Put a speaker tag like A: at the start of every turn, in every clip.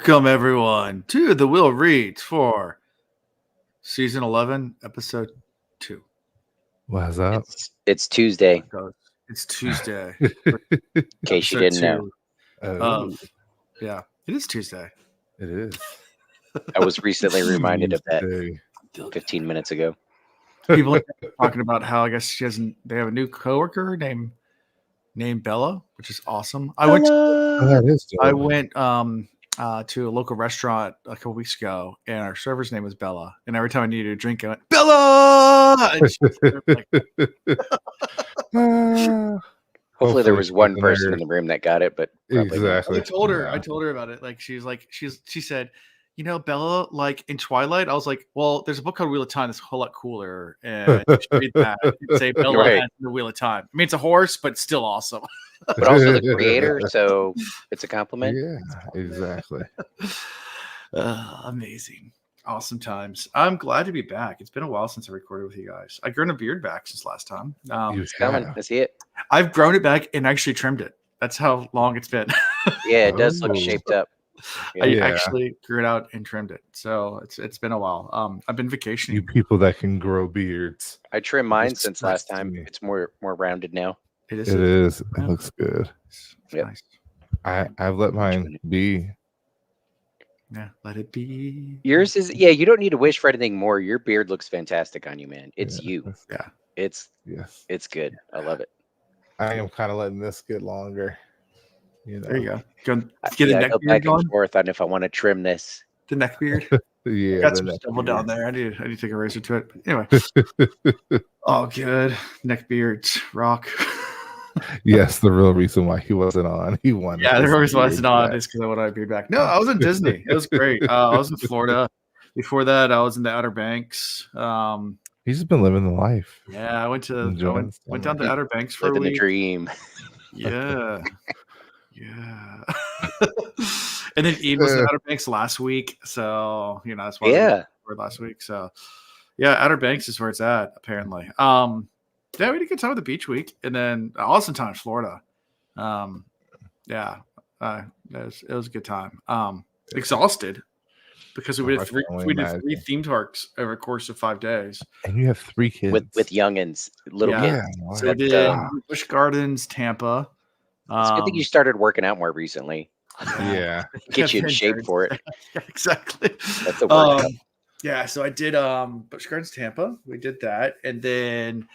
A: Welcome, everyone, to the Will Reads for Season 11, Episode 2.
B: What's up?
C: It's Tuesday,
A: It's Tuesday.
C: in case you didn't know.
A: Yeah, it is Tuesday.
B: It is.
C: I was recently reminded of that
B: Tuesday.
C: 15 minutes ago.
A: People are talking about how I guess they have a new coworker named Bella, which is awesome. I went to a local restaurant a couple weeks ago, and our server's name was Bella. And every time I needed a drink, I went, Bella! And she was like,
C: Hopefully there was one person in the room that got it, but probably
B: exactly.
A: I told her about it. Like she said, Bella, like in Twilight, I was like, well, there's a book called Wheel of Time that's a whole lot cooler, and you should read that. You'd say Bella
C: Right.
A: and the Wheel of Time. I mean, it's a horse, but still awesome.
C: but also the creator, so it's a compliment.
B: Yeah, exactly.
A: Amazing. Awesome times. I'm glad to be back. It's been a while since I recorded with you guys. I've grown a beard back since last time.
C: It's coming. I see it.
A: I've grown it back and actually trimmed it. That's how long it's been.
C: Yeah, it does look shaped up.
A: I actually grew it out and trimmed it. So it's been a while. I've been vacationing.
B: You people that can grow beards.
C: I trimmed mine since last time. It's more rounded now.
A: It is.
B: It looks good.
A: It's
C: Yep.
A: nice.
B: I've let mine be.
A: Yeah, let it be.
C: Yours is, you don't need to wish for anything more. Your beard looks fantastic on you, man. It's you.
A: Yeah.
C: It's good. I love it.
B: I am kind of letting this get longer.
A: There you go. Get
C: I
A: the neck
C: go
A: beard
C: back
A: going.
C: and forth on if I want to trim this.
A: The neck beard.
B: Yeah,
A: Got some stubble down there. I need to take a razor to it. But anyway. Oh, good. Neck beards rock.
B: Yes, the real reason why he wasn't on. He wanted.
A: Yeah, the real reason why it's not is because I wanted to be back. No, I was in Disney. It was great. I was in Florida. Before that, I was in the Outer Banks.
B: He's just been living the life.
A: Yeah, I went down to Outer Banks for
C: Living
A: a week.
C: the dream.
A: Yeah. Yeah. And then Ian was in Outer Banks last week. So, that's why we were last week. So, yeah, Outer Banks is where it's at, apparently. Yeah, we had a good time with the beach week. And then awesome time in Florida. It was a good time. Exhausted because we did three theme parks over the course of 5 days.
B: And you have 3 kids.
C: With youngins, little kids.
B: Wow.
A: So we did Busch Gardens, Tampa.
C: It's a good thing you started working out more recently.
B: Yeah.
C: Get you in shape for it.
A: Yeah, exactly.
C: That's a workout.
A: Yeah, so I did Busch Gardens, Tampa. We did that. And then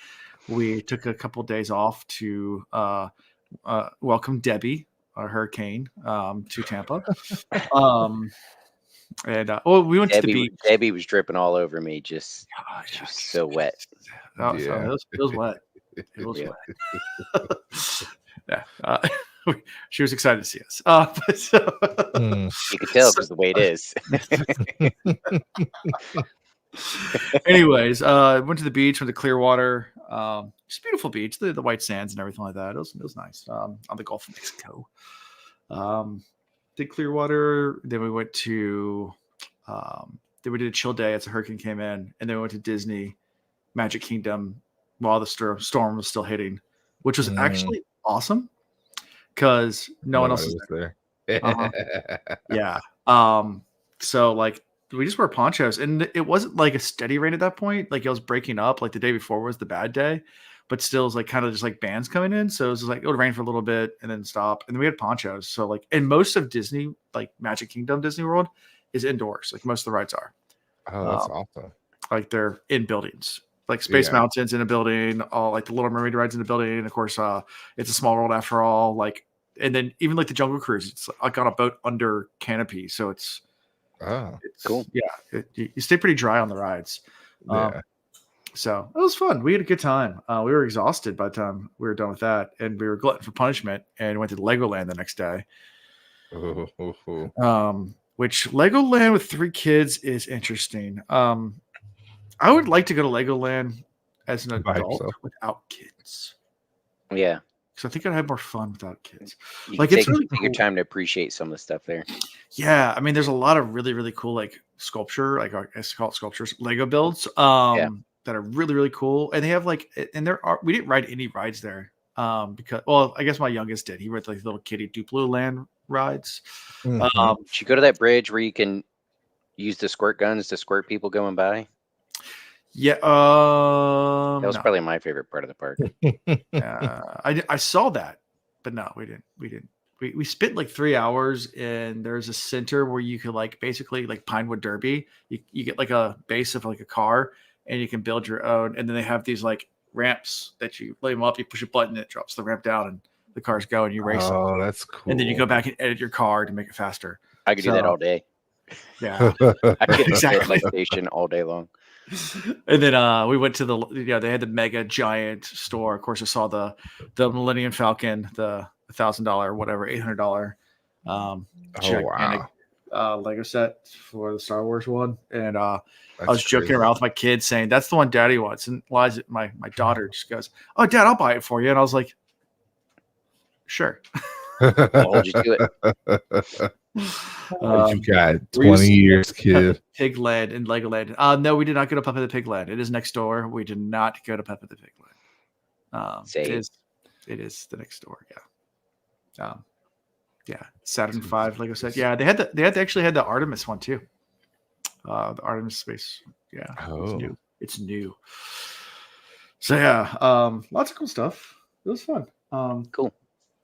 A: we took a couple days off to welcome Debbie, our hurricane, to Tampa. We went to the beach.
C: Debbie was dripping all over me. She was so wet.
A: Oh, yeah. It was wet. It was wet. Yeah. She was excited to see us.
C: You could tell because the way it is.
A: Anyways, went to the beach, went to Clearwater. Just beautiful beach, the white sands and everything like that. It was nice. On the Gulf of Mexico. Did Clearwater. Then we went to. Then we did a chill day as the hurricane came in, and then we went to Disney, Magic Kingdom, while the storm was still hitting, which was actually awesome because no one else was there. Yeah. So like. We just wear ponchos, and it wasn't like a steady rain at that point. Like it was breaking up. Like the day before was the bad day, but still it was like kind of just like bands coming in. So it was like it would rain for a little bit and then stop. And then we had ponchos. So like, and most of Disney, like Magic Kingdom, Disney World, is indoors. Like most of the rides are.
B: Oh, that's awesome.
A: Like they're in buildings. Like Space Mountain's in a building. All like the Little Mermaid rides in a building. Of course, it's a small world after all. Like, and then even like the Jungle Cruise, it's like on a boat under canopy. So it's.
B: Oh,
A: it's
C: cool.
A: Yeah, you stay pretty dry on the rides. So it was fun. We had a good time. We were exhausted by the time we were done with that, and we were glutton for punishment and went to Legoland the next day. Which Legoland with 3 kids is interesting. I would like to go to Legoland as an adult without kids.
C: Yeah.
A: So I think I'd have more fun without kids.
C: It's really take your time to appreciate some of the stuff there.
A: Yeah, I mean, there's a lot of really, really cool like sculpture, like I call it sculptures, Lego builds, that are really, really cool. And they have like, and we didn't ride any rides there, because, well, I guess my youngest did. He rode like the little kiddie Duplo Land rides.
B: Mhm.
C: Should you go to that bridge where you can use the squirt guns to squirt people going by?
A: Yeah.
C: That was
A: No.
C: probably my favorite part of the park.
A: I saw that, but no, we didn't. We spent like 3 hours, and there's a center where you could like basically like Pinewood Derby. You get like a base of like a car, and you can build your own. And then they have these like ramps that you lay them up. You push a button, it drops the ramp down, and the cars go, and you race them.
B: Oh, that's cool.
A: And then you go back and edit your car to make it faster.
C: I could do that all day.
A: Yeah,
C: I could
A: exactly.
C: exactly station all day long.
A: And then we went to they had the mega giant store. Of course, I saw the Millennium Falcon, the $1,000 whatever $800 gigantic Lego set for the Star Wars one. And I was joking around with my kids saying that's the one Daddy wants. And Liza, my daughter, just goes, "Oh, Dad, I'll buy it for you." And I was like, "Sure."
C: I'll hold you to it.
B: You got 20 years, kid.
A: Pigland and Legoland. No, we did not go to Peppa the Pigland. It is next door. We did not go to Peppa the Pigland. It is the next door. Yeah. Yeah. Saturn V Lego set. Yeah, they actually had the Artemis one too. The Artemis space. Yeah.
B: Oh.
A: It's new. So yeah, lots of cool stuff. It was fun.
C: Cool.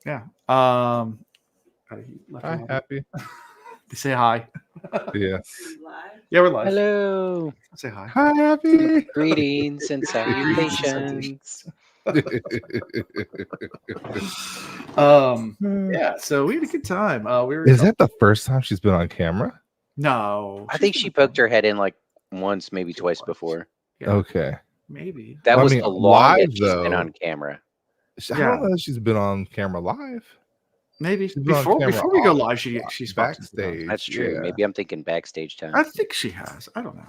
A: Yeah.
B: Hi, Happy.
A: They say hi.
B: Yes.
A: Yeah, we're live.
C: Hello.
A: Say hi.
B: Hi, Happy.
C: Greetings and salutations.
A: Yeah, so we had a good time.
B: Is that the first time she's been on camera?
A: No.
C: I think she poked her head in like once, maybe twice before.
A: Yeah,
B: Okay.
A: maybe.
C: That was the longest
B: live,
C: she's been
B: though.
C: on camera.
B: I don't know if she's been on camera live.
A: Maybe
B: She's been on
A: before
B: camera
A: we go
B: off-
A: live, she's
B: backstage.
C: That's true.
B: Yeah.
C: Maybe I'm thinking backstage time.
A: I think she has. I don't know.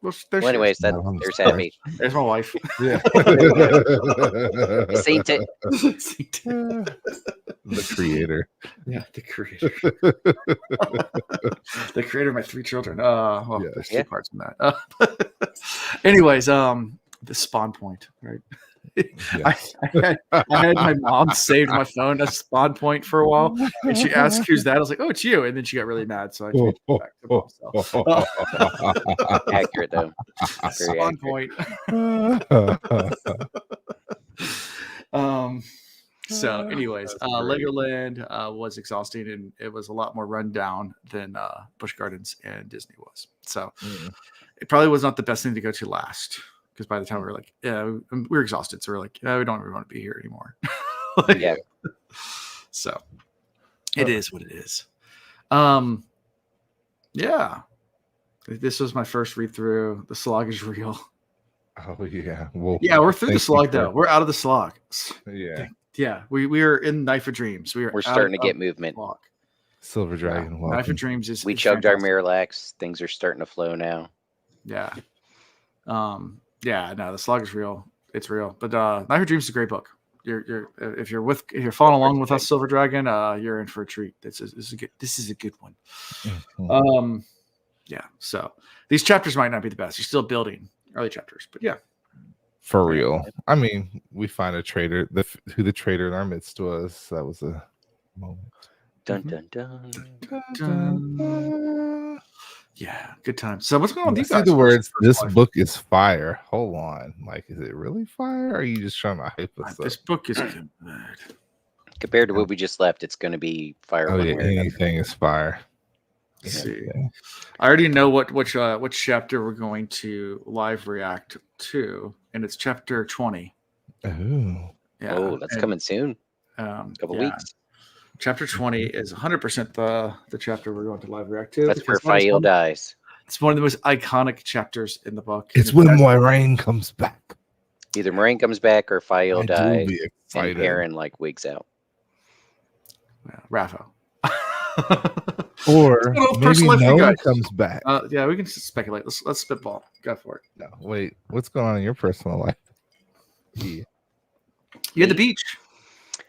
A: Well,
C: Well, anyways, there's Happy.
A: there's my wife.
B: Yeah.
C: Saint it.
B: The creator.
A: Yeah, the creator. The creator of my 3 children. Well,
B: Yeah.
A: there's 2 parts in that. Anyways, the spawn point, right?
B: Yeah.
A: I had my mom saved my phone as spawn point for a while, and she asked who's that. I was like, "Oh, it's you," and then she got really mad, so I changed it back to myself.
C: Accurate though. Very
A: Spawn
C: accurate.
A: point. So, anyways,
B: That's great.
A: Legoland was exhausting, and it was a lot more run down than Busch Gardens and Disney was. So, it probably was not the best thing to go to last. Because by the time we were like, yeah, we were exhausted. So we're like, yeah, we don't really want to be here anymore.
C: Yeah.
A: So it is what it is. Yeah. This was my first read through. The slog is real.
B: Oh yeah. Well,
A: Yeah, we're through the slog though. We're out of the slog.
B: Yeah.
A: Yeah. We are in Knife of Dreams.
C: We're starting to get movement.
A: Slog.
B: Silver Dragon.
A: Knife of Dreams is.
C: We
A: is
C: chugged our
A: fantastic.
C: Miralax. Things are starting to flow now.
A: Yeah. Yeah, no, the slog is real. It's real. But Knife of Dreams is a great book. If you're following along with us, Silver Dragon, you're in for a treat. This is a good one.
B: Mhm.
A: Yeah. So these chapters might not be the best. You're still building early chapters, but yeah.
B: For real. I mean, we find a trader. Who the trader in our midst was. That was a moment.
C: Dun dun dun.
A: Yeah, good time. So what's going on with you
B: See
A: guys?
B: the words. This
A: Life.
B: book is fire. Hold on. Like, is it really fire? Or are you just trying to hype us
A: This
B: up?
A: book is good.
C: Compared to what we just left, it's going to be fire.
B: Oh
C: one
B: yeah,
C: way or another.
B: anything is fire.
A: Let's see. I already know which chapter we're going to live react to, and it's chapter 20.
B: Oh.
A: Yeah.
C: Oh, that's
A: and,
C: coming soon. Couple
A: yeah.
C: weeks.
A: Chapter 20 is 100% the chapter we're going to live react to.
C: That's where
A: because
C: Fael dies.
A: It's one of the most iconic chapters in the book.
B: It's when Moiraine comes back.
C: Either Moraine comes back or Fael
B: I do
C: dies,
B: be
C: and
B: excited.
C: Perrin like wigs out.
A: Rapho.
B: Or
A: Well,
B: maybe
A: personal life, you
B: no one
A: guys.
B: comes back.
A: Yeah, we can speculate. Let's spitball. Go for it.
B: No, wait. What's going on in your personal life? Yeah.
A: You had the beach.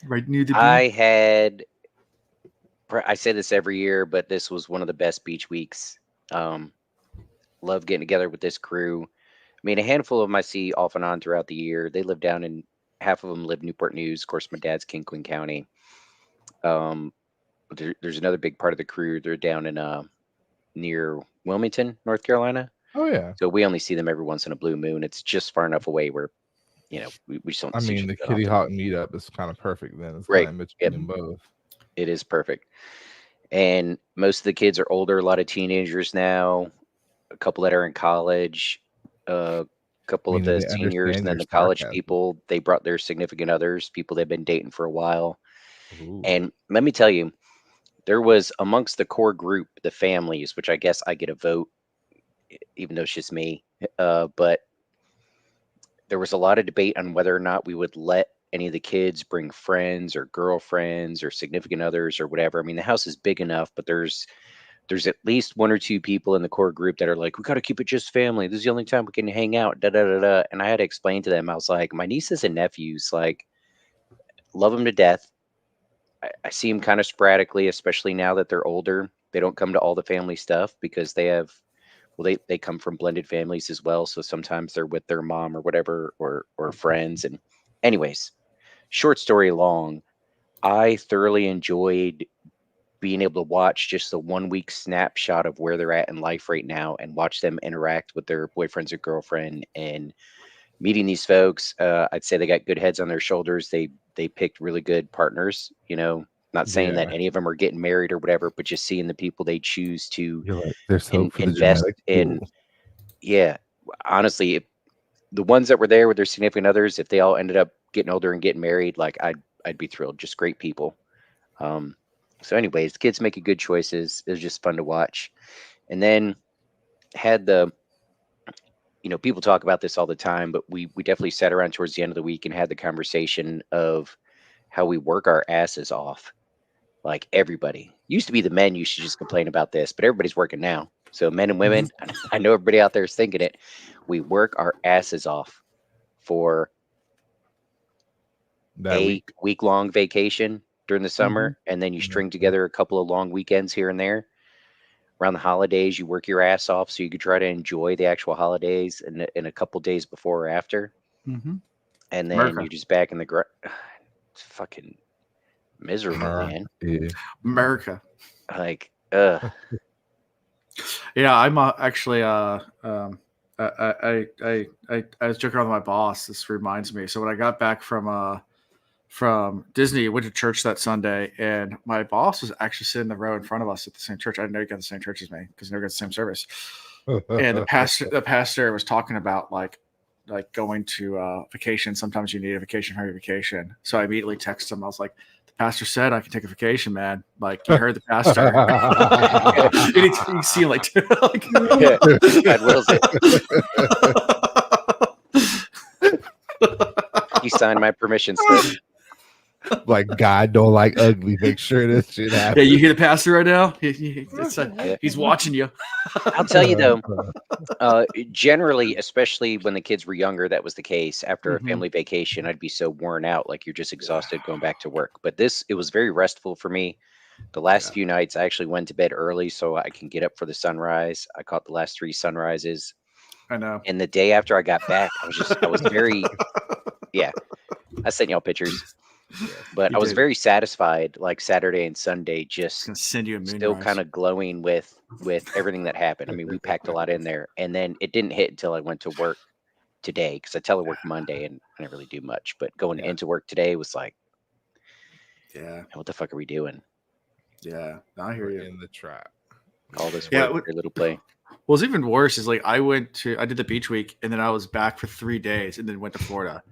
A: Right near the beach.
C: I say this every year, but this was one of the best beach weeks. Love getting together with this crew. I mean, a handful of them I see off and on throughout the year. They live down in, half of them live Newport News. Of course, my dad's King Queen County. there's another big part of the crew. They're down in near Wilmington, North Carolina.
B: Oh yeah.
C: So we only see them every once in a blue moon. It's just far enough away where, we just don't
B: I
C: see
B: mean,
C: each
B: the
C: other that
B: Kitty
C: often.
B: Hawk meetup is kind of perfect. Then it's
C: Right.
B: kind of
C: Yep.
B: between both.
C: It is perfect. And most of the kids are older. A lot of teenagers now. A couple that are in college. A couple of
B: Meaning
C: the
B: they
C: seniors, and
B: understand
C: then
B: your
C: the college
B: sarcasm.
C: people. They brought their significant others, people they've been dating for a while.
B: Ooh.
C: And let me tell you, there was amongst the core group, the families, which I guess I get a vote, even though it's just me. But there was a lot of debate on whether or not we would let any of the kids bring friends or girlfriends or significant others or whatever. I mean, the house is big enough, but there's at least one or two people in the core group that are like, we got to keep it just family. This is the only time we can hang out. Da da da da. And I had to explain to them, I was like, my nieces and nephews, like, love them to death. I see them kind of sporadically, especially now that they're older. They don't come to all the family stuff because they come from blended families as well. So sometimes they're with their mom or whatever, or friends. And anyways, short story long, I thoroughly enjoyed being able to watch just the 1 week snapshot of where they're at in life right now and watch them interact with their boyfriends or girlfriend and meeting these folks. I'd say they got good heads on their shoulders. They picked really good partners, not saying that
B: Yeah.
C: any of them are getting married or whatever, but just seeing the people they choose to
B: You're like, there's hope for the
C: invest
B: genetic
C: in.
B: pool.
C: Yeah, honestly, the ones that were there with their significant others, if they all ended up getting older and getting married, like I'd be thrilled. Just great people. So anyways, the kids making good choices. It was just fun to watch. And then had the, people talk about this all the time, but we definitely sat around towards the end of the week and had the conversation of how we work our asses off. Like everybody used to be, the men used to just complain about this, but everybody's working now. So men and women, I know everybody out there is thinking it. We work our asses off for
B: That
C: week-long vacation during the summer, and then you string together a couple of long weekends here and there. Around the holidays, you work your ass off so you could try to enjoy the actual holidays in a couple days before or after.
A: Mm-hmm.
C: And then
A: America.
C: you're just back in the it's fucking miserable, man.
B: Yeah.
A: America.
C: Like,
A: Yeah, I'm actually I was joking around with my boss. This reminds me. So when I got back from Disney, I went to church that Sunday, and my boss was actually sitting in the row in front of us at the same church. I didn't know he got the same church as me because I never got the same service. And the pastor was talking about like going to vacation. Sometimes you need a vacation from your vacation. So I immediately texted him. I was like, the pastor said I can take a vacation, man. Like, you heard the pastor. And you see him like
C: God wills it. He signed my permission slip.
B: Like, God don't like ugly. Make sure this shit happens.
A: Yeah, you hear the pastor right now? He's watching you.
C: I'll tell you though, generally, especially when the kids were younger, that was the case. After a family vacation, I'd be so worn out, like you're just exhausted going back to work. But it was very restful for me. The last few nights, I actually went to bed early so I can get up for the sunrise. I caught the last 3 sunrises.
A: I know.
C: And the day after I got back, I was very, I sent y'all pictures. But I was very satisfied, like Saturday and Sunday, just
A: gonna send you a
C: still kind of glowing with everything that happened. I mean, we packed a lot in there, and then it didn't hit until I went to work today, because I telework Monday and I didn't really do much. But going into work today was like, what the fuck are we doing?
A: Yeah, I hear you.
B: In the trap.
C: All this work, very little play.
A: What's even worse is like I did the beach week, and then I was back for 3 days, and then went to Florida.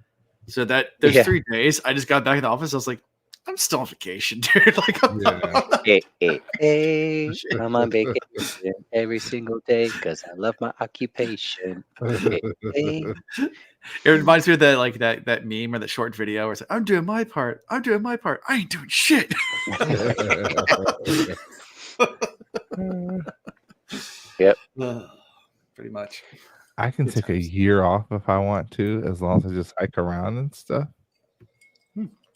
A: So that there's 3 days. I just got back in the office. I was like, I'm still on vacation, dude. Like,
C: hey, I'm on vacation every single day because I love my occupation. Hey.
A: It reminds me of that meme or that short video where it's like, I'm doing my part. I'm doing my part. I ain't doing shit.
C: Yep.
A: Pretty much.
B: I can take a year off if I want to, as long as I just hike around and stuff.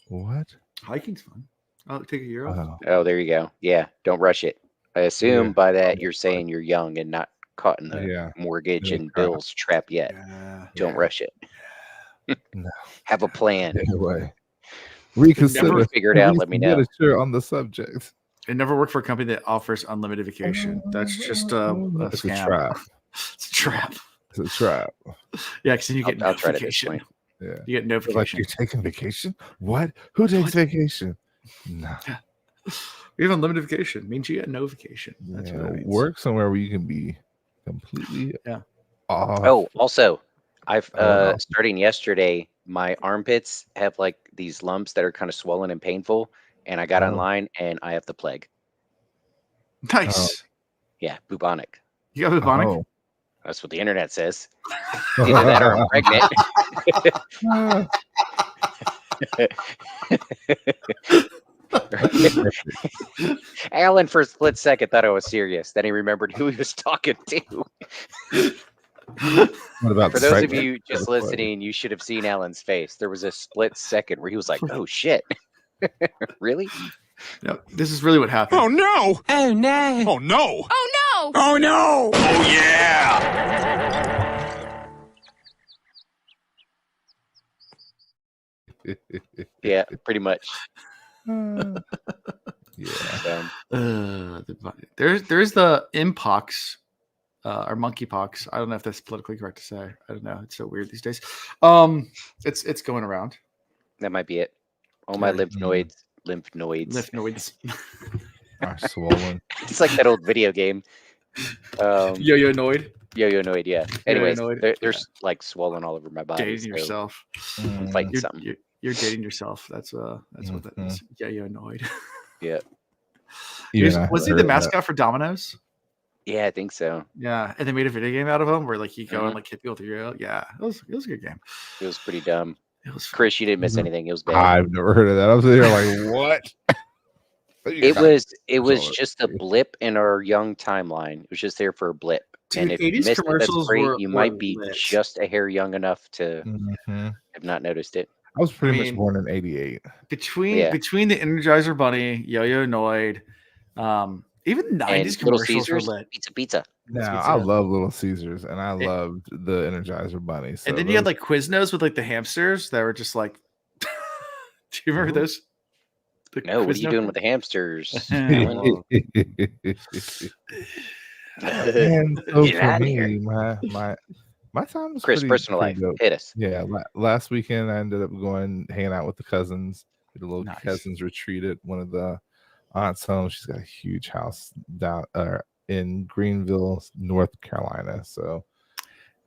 B: What?
A: Hiking's fun. I'll take a year off.
C: Oh, there you go. Yeah, don't rush it. I assume by that you're saying you're young and not caught in the mortgage and bills trap yet. Don't rush it.
B: No.
C: Have a plan.
B: Anyway, reconsider.
C: Never figure it out. Let me know.
B: Sure on the subject.
A: And never work for a company that offers unlimited vacation. That's just a
B: It's
A: scam.
B: a trap.
A: It's a trap.
B: It's a trap.
A: Yeah, because then you get
C: I'll try it at this
A: notification.
C: point.
B: Yeah.
A: You get
B: They're like,
A: notification.
B: you're taking vacation? What? Who takes vacation? No.
A: You have unlimited vacation. Means you get no vacation. That's what that means.
B: Work somewhere where you can be completely off.
C: Oh, also, I've starting yesterday, my armpits have like these lumps that are kind of swollen and painful, and I got online and I have the plague.
A: Nice.
C: Yeah, bubonic.
A: You got bubonic?
B: Oh.
C: That's what the internet says. Either that or I'm pregnant. Alan, for a split second, thought I was serious. Then he remembered who he was talking to.
B: What about
C: For those of you just listening, you should have seen Alan's face. There was a split second where he was like, "Oh shit, really?"
A: No, this is really what happened.
D: Oh no!
E: Oh no!
D: Oh no!
E: Oh no!
D: Oh no! Oh yeah!
C: Yeah, pretty much.
B: Yeah.
C: So,
A: There's the mpox or monkeypox. I don't know if that's politically correct to say. I don't know. It's so weird these days. It's going around.
C: that might be it. All my
A: Yeah.
C: lymph nodes.
B: Are swollen.
C: It's like that old video game.
A: Yo-yo noid.
C: Yo-yo noid, yeah. Anyways,
A: Yo-yo-noid,
C: they're
A: yeah.
C: like swollen all over my body.
A: Dating
C: so
A: yourself.
C: I'm fighting something.
A: You're dating yourself. That's what that is. Yo-yo noid.
C: Yeah.
A: Was he the mascot for Domino's?
C: Yeah, I think so.
A: Yeah, and they made a video game out of him where like you go and like hit people with your yo. Yeah, it was a good game.
C: It was pretty dumb.
A: It was
C: Chris, you didn't miss anything. It was bad.
B: I've never heard of that. I was there like, what?
C: It was just a blip in our young timeline. It was just there for a blip.
A: Dude,
C: And if you
A: 80s
C: missed it, that's
A: commercials
C: great.
A: were
C: You might be
A: lit.
C: just a hair young enough to
B: Mhm.
C: have not noticed it.
B: I was pretty much born in '88.
A: Between
C: Yeah.
A: the Energizer Bunny, Yo-Yo Noid, even
C: And
A: 90s
C: Little
A: commercials were
C: Caesars,
A: lit.
C: pizza.
B: Now
A: Pizza.
B: I love Little Caesars and I loved the Energizer Bunny. So
A: And then you had like Quiznos with like the hamsters that were just like. Do you remember those?
C: No, what are you doing with the hamsters?
A: Well,
B: And so
C: Get
B: for
C: outta
B: me,
C: here.
B: my time was
C: Chris,
B: pretty,
C: personal
B: pretty
C: life.
B: dope.
C: Hit us.
B: Yeah, last weekend I ended up going hanging out with the cousins. Did a little
A: Nice.
B: cousins retreat at one of the aunt's home. She's got a huge house down in Greenville, North Carolina. So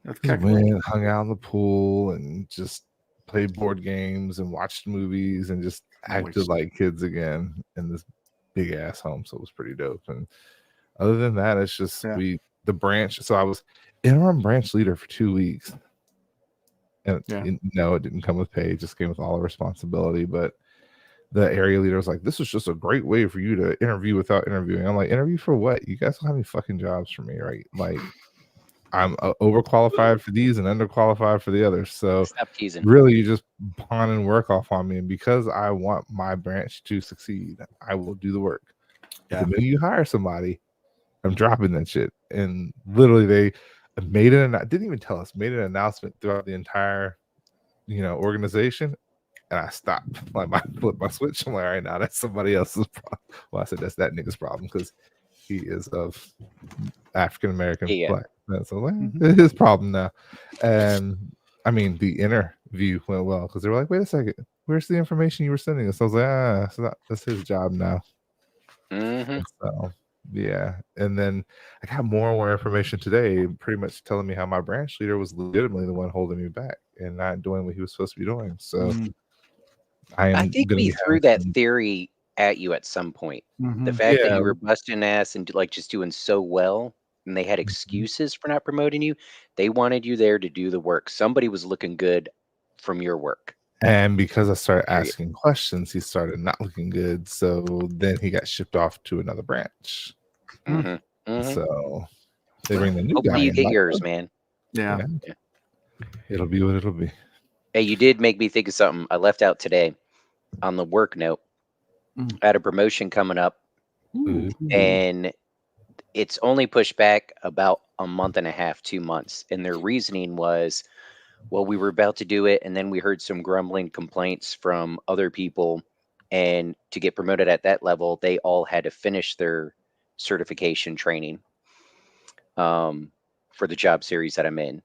A: that's
B: just
A: kinda cool.
B: went, hung out in the pool, and just played board games and watched movies and just acted
A: Nice.
B: like kids again in this big ass home. So it was pretty dope. And other than that, it's just the branch. So I was interim branch leader for 2 weeks. And no, it didn't come with pay, it just came with all the responsibility. But the area leader was like, this is just a great way for you to interview without interviewing. I'm like, interview for what? You guys don't have any fucking jobs for me, right? Like, I'm overqualified for these and underqualified for the others. So
C: Stop teasing.
B: really, you just pawn and work off on me. And because I want my branch to succeed, I will do the work.
A: Yeah.
B: The minute you hire somebody, I'm dropping that shit. And literally, they made didn't even tell us, made an announcement throughout the entire, organization. And I stopped. Like, I flipped my switch. I'm like, all right, now that's somebody else's problem. Well, I said that's that nigga's problem because he is of African American black. So it's his problem now. And I mean, the interview went well because they were like, wait a second, where's the information you were sending us? I was like, so that's his job now.
C: Mm-hmm.
B: So yeah. And then I got more and more information today, pretty much telling me how my branch leader was legitimately the one holding me back and not doing what he was supposed to be doing. So
C: I think we threw that theory at you at some point. The fact that you were busting ass and like just doing so well, and they had excuses for not promoting you. They wanted you there to do the work. Somebody was looking good from your work.
B: And because I started asking questions, he started not looking good. So then he got shipped off to another branch. So they bring the new guy.
C: Hopefully you
B: in,
C: get yours, man.
A: Yeah.
B: It'll be what it'll be.
C: Hey, you did make me think of something I left out today on the work note. I had a promotion coming up, and it's only pushed back about a month and a half, 2 months. And their reasoning was, well, we were about to do it, and then we heard some grumbling complaints from other people And to get promoted at that level, they all had to finish their certification training for the job series that I'm in.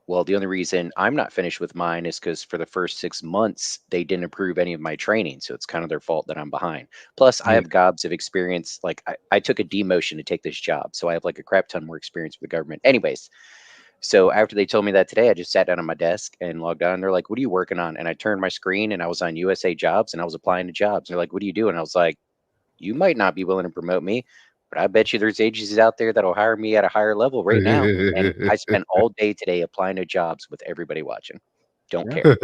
C: Well, the only reason I'm not finished with mine is because for the first 6 months, they didn't approve any of my training. So it's kind of their fault that I'm behind. Plus, I have gobs of experience. Like I took a demotion to take this job. So I have like a crap ton more experience with the government. Anyways, so after they told me that today, I just sat down at my desk and logged on. They're like, "What are you working on?" And I turned my screen and I was on USA Jobs and I was applying to jobs. They're like, "What are you doing?" I was like, "You might not be willing to promote me, but I bet you there's agencies out there that'll hire me at a higher level right now." And I spent all day today applying to jobs with everybody watching. Don't care.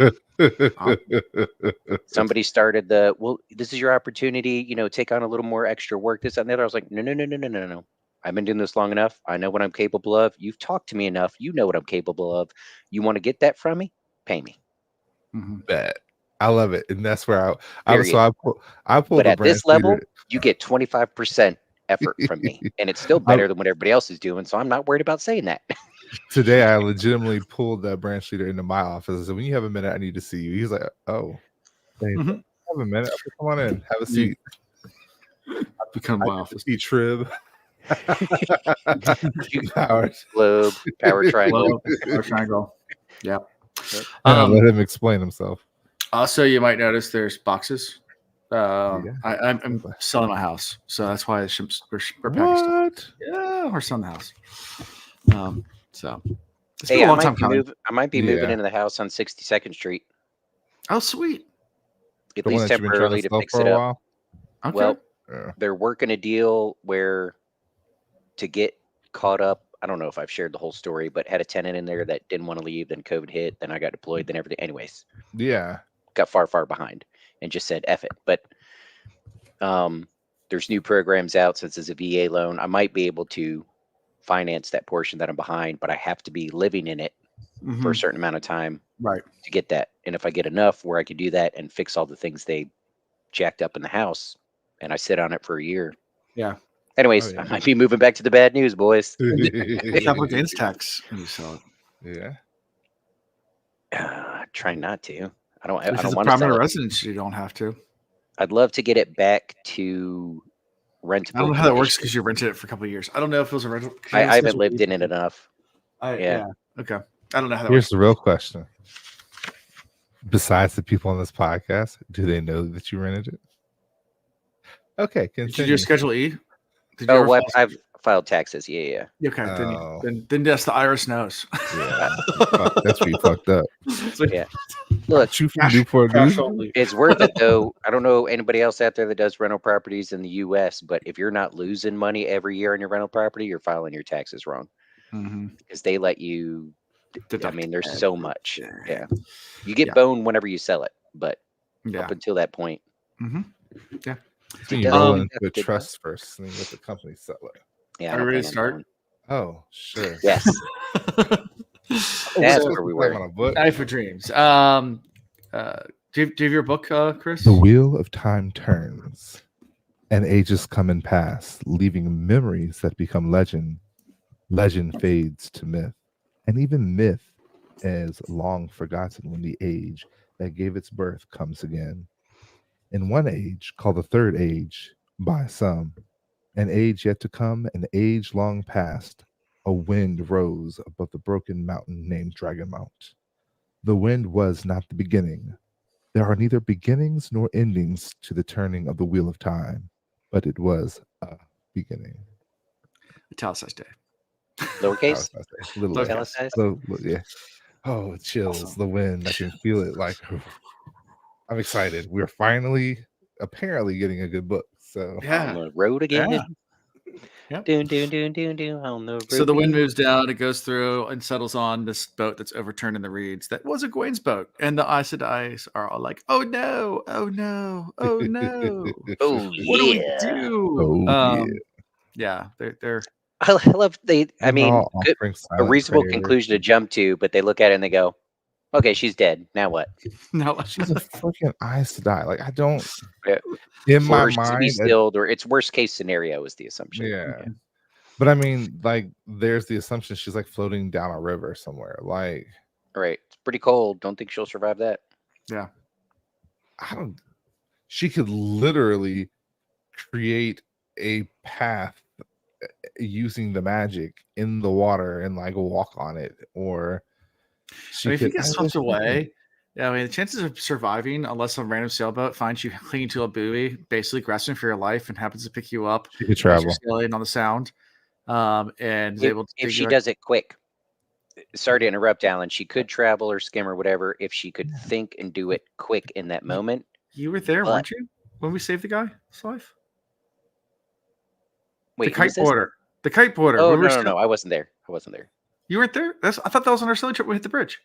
C: Somebody started well, this is your opportunity, take on a little more extra work, this and that. I was like, no. I've been doing this long enough. I know what I'm capable of. You've talked to me enough. You know what I'm capable of. You want to get that from me? Pay me.
B: Bet. I love it. And that's where I
C: Period.
B: pulled
C: But
B: the
C: at this
B: branch
C: level,
B: leader.
C: you get 25% effort from me. And it's still better than what everybody else is doing. So I'm not worried about saying that.
B: Today, I legitimately pulled that branch leader into my office. I said, "When you have a minute, I need to see you." He's like, "Oh, have a minute. Okay, come on in. Have a seat."
A: Become my office.
B: See Trib.
C: Globe, power triangle.
A: Power triangle. Yeah.
B: Let him explain himself.
A: Also, you might notice there's boxes.
B: Yeah.
A: I'm selling my house, so that's why we're packing stuff. Yeah, we're selling the house. So it's been a long time coming.
C: I might be moving into the house on 62nd Street.
A: Oh, sweet.
C: At least temporarily to fix it up.
A: Okay.
C: Well, they're working a deal where to get caught up. I don't know if I've shared the whole story, but had a tenant in there that didn't want to leave. Then COVID hit. Then I got deployed. Then everything. Anyways.
B: Yeah.
C: Got far behind and just said F it. But there's new programs out since it's a VA loan. I might be able to finance that portion that I'm behind, but I have to be living in it for a certain amount of time to get that. And if I get enough where I can do that and fix all the things they jacked up in the house and I sit on it for a year.
A: Yeah.
C: Anyways, I might be moving back to the bad news, boys.
A: Capital gains tax when you sell
B: it.
C: Yeah. Try not to. I don't
A: want to. Permanent residence, you don't have to.
C: I'd love to get it back to rentable.
A: I don't know how that works because you rented it for a couple of years. I don't know if it was a rental.
C: I haven't lived in it enough.
A: Yeah. Okay. I don't know how that
B: Here's
A: works.
B: the real question. Besides the people on this podcast, do they know that you rented it? Okay. Continue.
A: Did you do Schedule E?
C: I've filed taxes. Yeah.
A: Okay. Then that's the IRS knows.
B: Yeah. That's where you fucked up.
C: Yeah. Look, it's worth it though. I don't know anybody else out there that does rental properties in the U.S., but if you're not losing money every year on your rental property, you're filing your taxes wrong because they let you. I mean, there's so much. Yeah. You get boned whenever you sell it, but up until that point.
A: Yeah.
B: So you roll into a trust first, and then you let the company sell it.
C: Yeah.
A: Are we ready to start?
B: Oh, sure.
C: Yes. That's where we were.
A: Knife of Dreams. Do you have your book, Chris?
B: The wheel of time turns, and ages come and pass, leaving memories that become legend. Legend fades to myth, and even myth is long forgotten when the age that gave its birth comes again. In one age, called the third age by some, an age yet to come, an age long past, a wind rose above the broken mountain named Dragon Mount. The wind was not the beginning. There are neither beginnings nor endings to the turning of the wheel of time, but it was a beginning.
A: Italicized day.
C: Lowercase?
B: Lowercase. Yeah. Oh, it chills. The wind. I can feel it. Like, I'm excited. We're finally, apparently, getting a good book. So
C: on the road again.
A: Yeah.
C: Yep. On the road.
A: So the wind moves down, it goes through and settles on this boat that's overturned in the reeds. That was a Egwene's boat. And the Aes Sedai are all like, oh no, oh no, oh no.
C: Oh,
A: what do we do? Yeah, they're
C: I love I mean, a reasonable conclusion to jump to, but they look at it and they go, okay, she's dead. Now what?
A: No,
B: she's a freaking Aes Sedai. Like, I don't. In my mind,
C: to be stilled, or it's worst case scenario is the assumption.
B: Yeah. But I mean, like, there's the assumption she's like floating down a river somewhere. Like,
C: right. It's pretty cold. Don't think she'll survive that.
A: Yeah.
B: she could literally create a path using the magic in the water and like walk on it, or she
A: if you
B: could.
A: get swept away, yeah, I mean the chances of surviving, unless a random sailboat finds you clinging to a buoy, basically grasping for your life, and happens to pick you up
B: She could
A: as you're
B: travel.
A: sailing on the Sound, and is
C: If,
A: able to
C: if
A: dig
C: she
A: you back.
C: does it quick, sorry to interrupt, Alan. She could travel or skim or whatever if she could think and do it quick in that moment.
A: You were there,
C: But-
A: weren't you, when we saved the guy's life?
C: Wait,
A: The
C: who was this?
A: kiteboarder. The kiteboarder.
C: Oh,
A: when we were
C: no, I wasn't there. I wasn't there.
A: You weren't there? I thought that was on our sailing trip. We hit the bridge.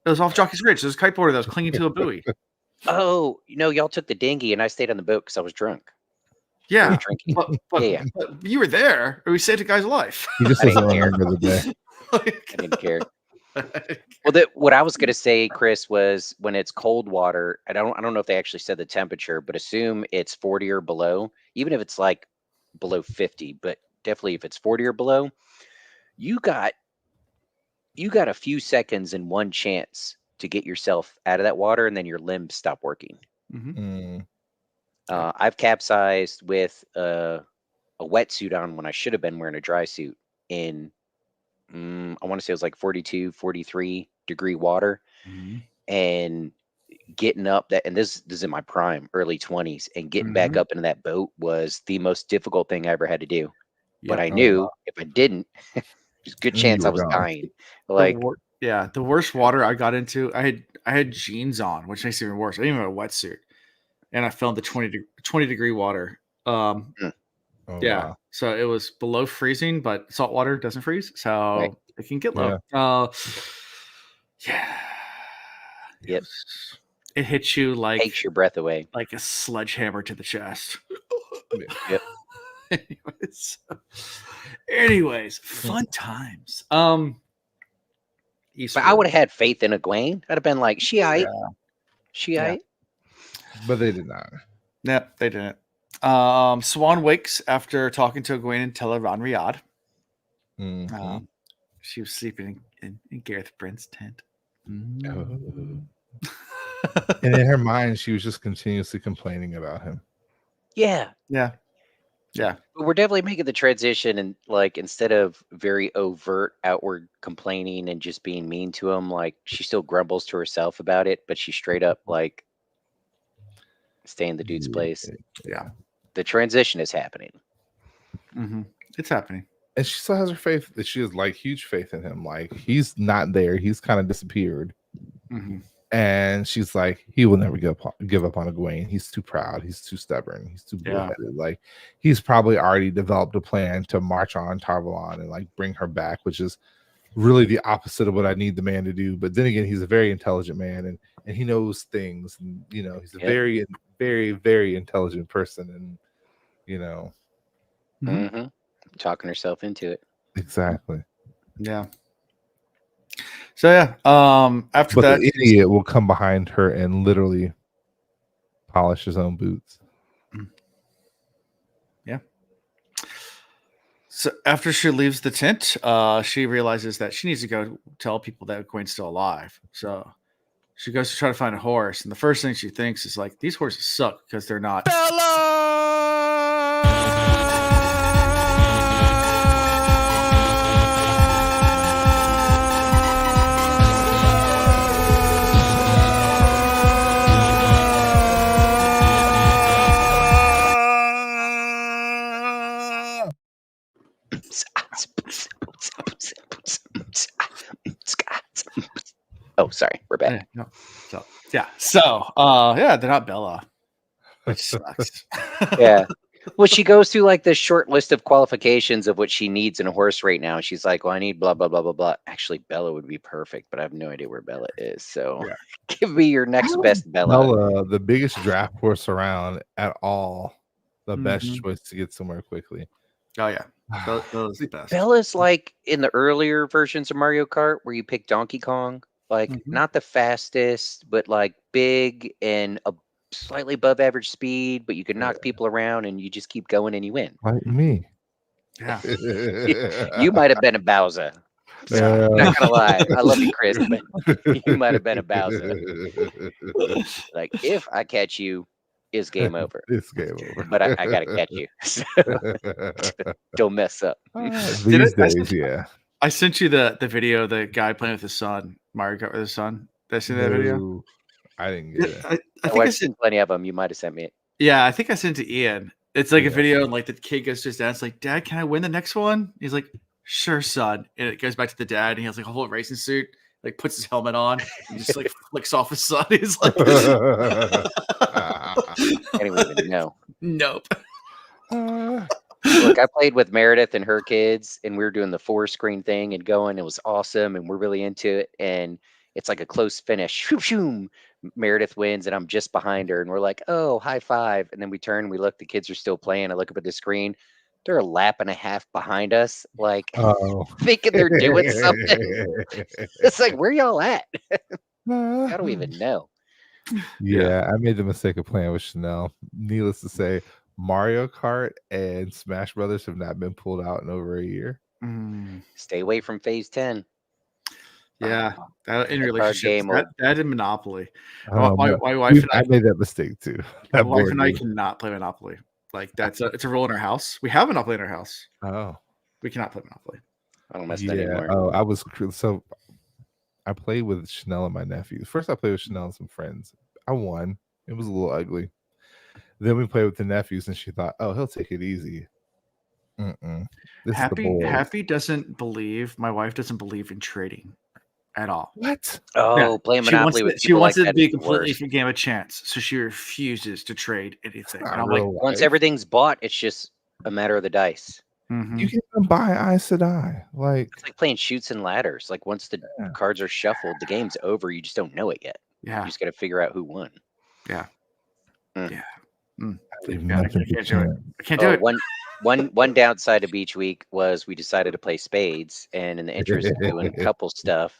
A: It was off Jockey's Ridge. There's a kiteboarder that was clinging to a buoy.
C: Oh, y'all took the dinghy and I stayed on the boat because I was drunk. I
A: Yeah,
C: was drinking.
A: but you were there, or we saved a guy's life.
B: He just
C: I didn't
B: doesn't
C: care.
B: remember the day.
C: I didn't care. Well, what I was gonna say, Chris, was when it's cold water. I don't know if they actually said the temperature, but assume it's 40 or below. Even if it's like below 50, but definitely if it's 40 or below, you got a few seconds and one chance to get yourself out of that water, and then your limbs stop working.
B: Mm.
C: I've capsized with a wetsuit on when I should have been wearing a dry suit in, I want to say it was like 42, 43 degree water, and getting up that, and this is in my prime, early 20s, and getting back up into that boat was the most difficult thing I ever had to do. But I knew if I didn't, there's a good chance I was dying. Like,
A: the worst water I got into, I had jeans on, which makes it even worse. I didn't even have a wetsuit, and I fell into 20 degree water.
B: Wow.
A: So it was below freezing, but salt water doesn't freeze, so it can get low.
C: Yep.
A: It hits you like
C: takes your breath away,
A: like a sledgehammer to the chest.
C: Yep.
A: Anyways, fun times.
C: But I would have had faith in Egwene. I'd have been like, she aight.
B: But they did not.
A: Nope, they didn't. Swan wakes after talking to Egwene and Teleron Riyadh. She was sleeping in Gareth Bryn's tent.
B: And in her mind, she was just continuously complaining about him.
C: Yeah.
A: But
C: we're definitely making the transition, and like instead of very overt outward complaining and just being mean to him, like she still grumbles to herself about it, but she straight up like stay in the dude's place.
A: Yeah.
C: The transition is happening.
A: It's happening.
B: And she still has her faith that she has like huge faith in him. Like he's not there. He's kind of disappeared. And she's like, he will never give up on Egwene. He's too proud. He's too stubborn. He's too bullheaded. Like he's probably already developed a plan to march on Tarvalon and like bring her back, which is really the opposite of what I need the man to do. But then again, he's a very intelligent man, and he knows things. And he's a very, very, very intelligent person. And
C: talking herself into it.
B: Exactly.
A: Yeah. So after that,
B: the idiot will come behind her and literally polish his own boots.
A: Yeah. So after she leaves the tent, she realizes that she needs to go tell people that Egwene's still alive. So she goes to try to find a horse, and the first thing she thinks is like, these horses suck because they're not.
C: Oh, sorry, we're back.
A: They're not Bella, which sucks.
C: Yeah. Well, she goes through like this short list of qualifications of what she needs in a horse right now. She's like, well, I need blah, blah, blah, blah, blah. Actually, Bella would be perfect, but I have no idea where Bella is. So give me your next best Bella.
B: Bella, the biggest draft horse around at all. The best choice to get somewhere quickly.
A: Oh, yeah. Bella's the best.
C: Bella's like in the earlier versions of Mario Kart where you pick Donkey Kong. Like not the fastest, but like big and a slightly above average speed, but you can knock people around and you just keep going and you win.
B: Like me.
A: Yeah.
C: You might have been a Bowser. Not gonna lie. I love you, Chris, but you might have been a Bowser. Like if I catch you is game over.
B: It's game over.
C: But I got to catch you. So don't mess up.
B: These days, yeah.
A: I sent you the video of the guy playing with his son, Mario Kart with his son. Did I see that video?
B: No, I didn't get it.
A: I
C: Oh,
A: think I
C: I've
A: sent,
C: seen plenty of them. You might have sent me it.
A: yeah, I think I sent it to Ian. It's like
B: Yeah.
A: a video, and like the kid goes to his dad. It's like, Dad, can I win the next one? He's like, sure, son. And it goes back to the dad, and he has like a whole racing suit. Like puts his helmet on, and just like flicks off his son. He's like,
C: I don't even know.
A: nope.
C: Look, I played with Meredith and her kids, and we were doing the 4-screen thing and going. It was awesome, and we're really into it. And it's like a close finish. Shoom, shoom. Meredith wins, and I'm just behind her, and we're like, "Oh, high five!" And then we turn, and we look. The kids are still playing. I look up at the screen. They're a lap and a half behind us, like thinking they're doing something. It's like, where y'all at? I don't even know.
B: Yeah, I made the mistake of playing with Chanel. Needless to say, Mario Kart and Smash Brothers have not been pulled out in over a year.
C: Stay away from Phase 10.
A: Yeah, in
C: The card
A: relationships,
C: game will-
A: that and Monopoly.
B: Oh,
A: my
B: no.
A: wife and
B: I made that mistake too.
A: my
B: That
A: wife
B: board
A: and I
B: game.
A: cannot play Monopoly. Like it's a rule in our house. We have Monopoly in our house.
B: Oh,
A: We cannot play Monopoly.
C: I don't mess that
B: yeah.
C: anymore.
B: Oh, so I played with Chanel and my nephew. First, I played with Chanel and some friends. I won. It was a little ugly. Then we played with the nephews, and she thought, "Oh, he'll take it easy." This is the boys.
A: Happy doesn't believe. My wife doesn't believe in trading at all.
B: What?
C: Oh,
A: Yeah,
C: playing
A: She wants
C: Monopoly with
A: it, she
C: people
A: wants
C: like
A: it to
C: that
A: be a
C: is the
A: completely
C: worst.
A: different game of chance, so she refuses to trade anything.
B: Not
A: And I'm like,
B: real
C: Once
B: life.
C: everything's bought, it's just a matter of the dice.
A: mhm.
B: You can't even buy Aes Sedai. Like,
C: It's like playing shoots and ladders. Like once the
B: Yeah.
C: cards are shuffled, the game's over. You just don't know it yet.
A: yeah,
C: You just got to figure out who won.
A: yeah.
C: Mm.
A: Yeah.
B: I leave
A: Yeah, I
B: nothing
A: can't
B: to
A: do it.
B: chance.
A: I can't do it.
C: One downside of Beach Week was we decided to play spades, and in the interest of doing couple stuff,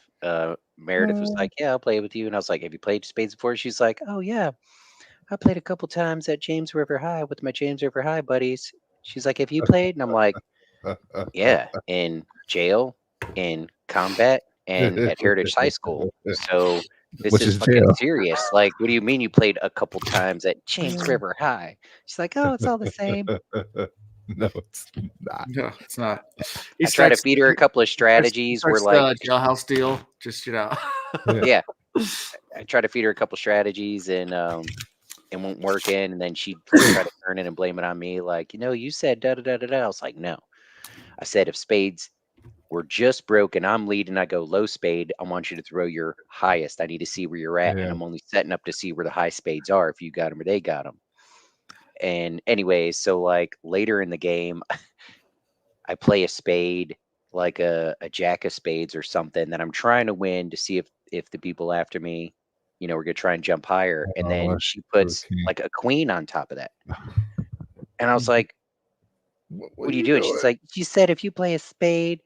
C: Meredith was like, "Yeah, I'll play with you," and I was like, "Have you played spades before?" She's like, "Oh yeah, I played a couple times at James River High with my James River High buddies." She's like, "Have you played?" And I'm like, "Yeah, in jail, in combat, and at Heritage High School." So this
B: Which
C: is
B: is
C: fucking
B: jail.
C: serious. Like, what do you mean you played a couple times at James River High? She's like, "Oh, it's all the same."
B: No, it's not.
A: No, it's not.
C: I try to feed her a couple of strategies where, like,
A: the jailhouse deal. Just
C: yeah, I try to feed her a couple strategies, and it won't work in, and then she'd try to turn it and blame it on me, like, you said da da da da da. I was like, no, I said if spades were just broken, I'm leading, I go low spade, I want you to throw your highest. I need to see where you're at,
B: Yeah.
C: and I'm only setting up to see where the high spades are, if you got them or they got them. And anyways, so like later in the game, I play a spade, like a jack of spades or something, that I'm trying to win to see if the people after me, we're gonna try and jump higher. And then
B: Oh,
C: she puts
B: okay.
C: like a queen on top of that. And I was like, what are you doing? She's like, she said if you play a spade,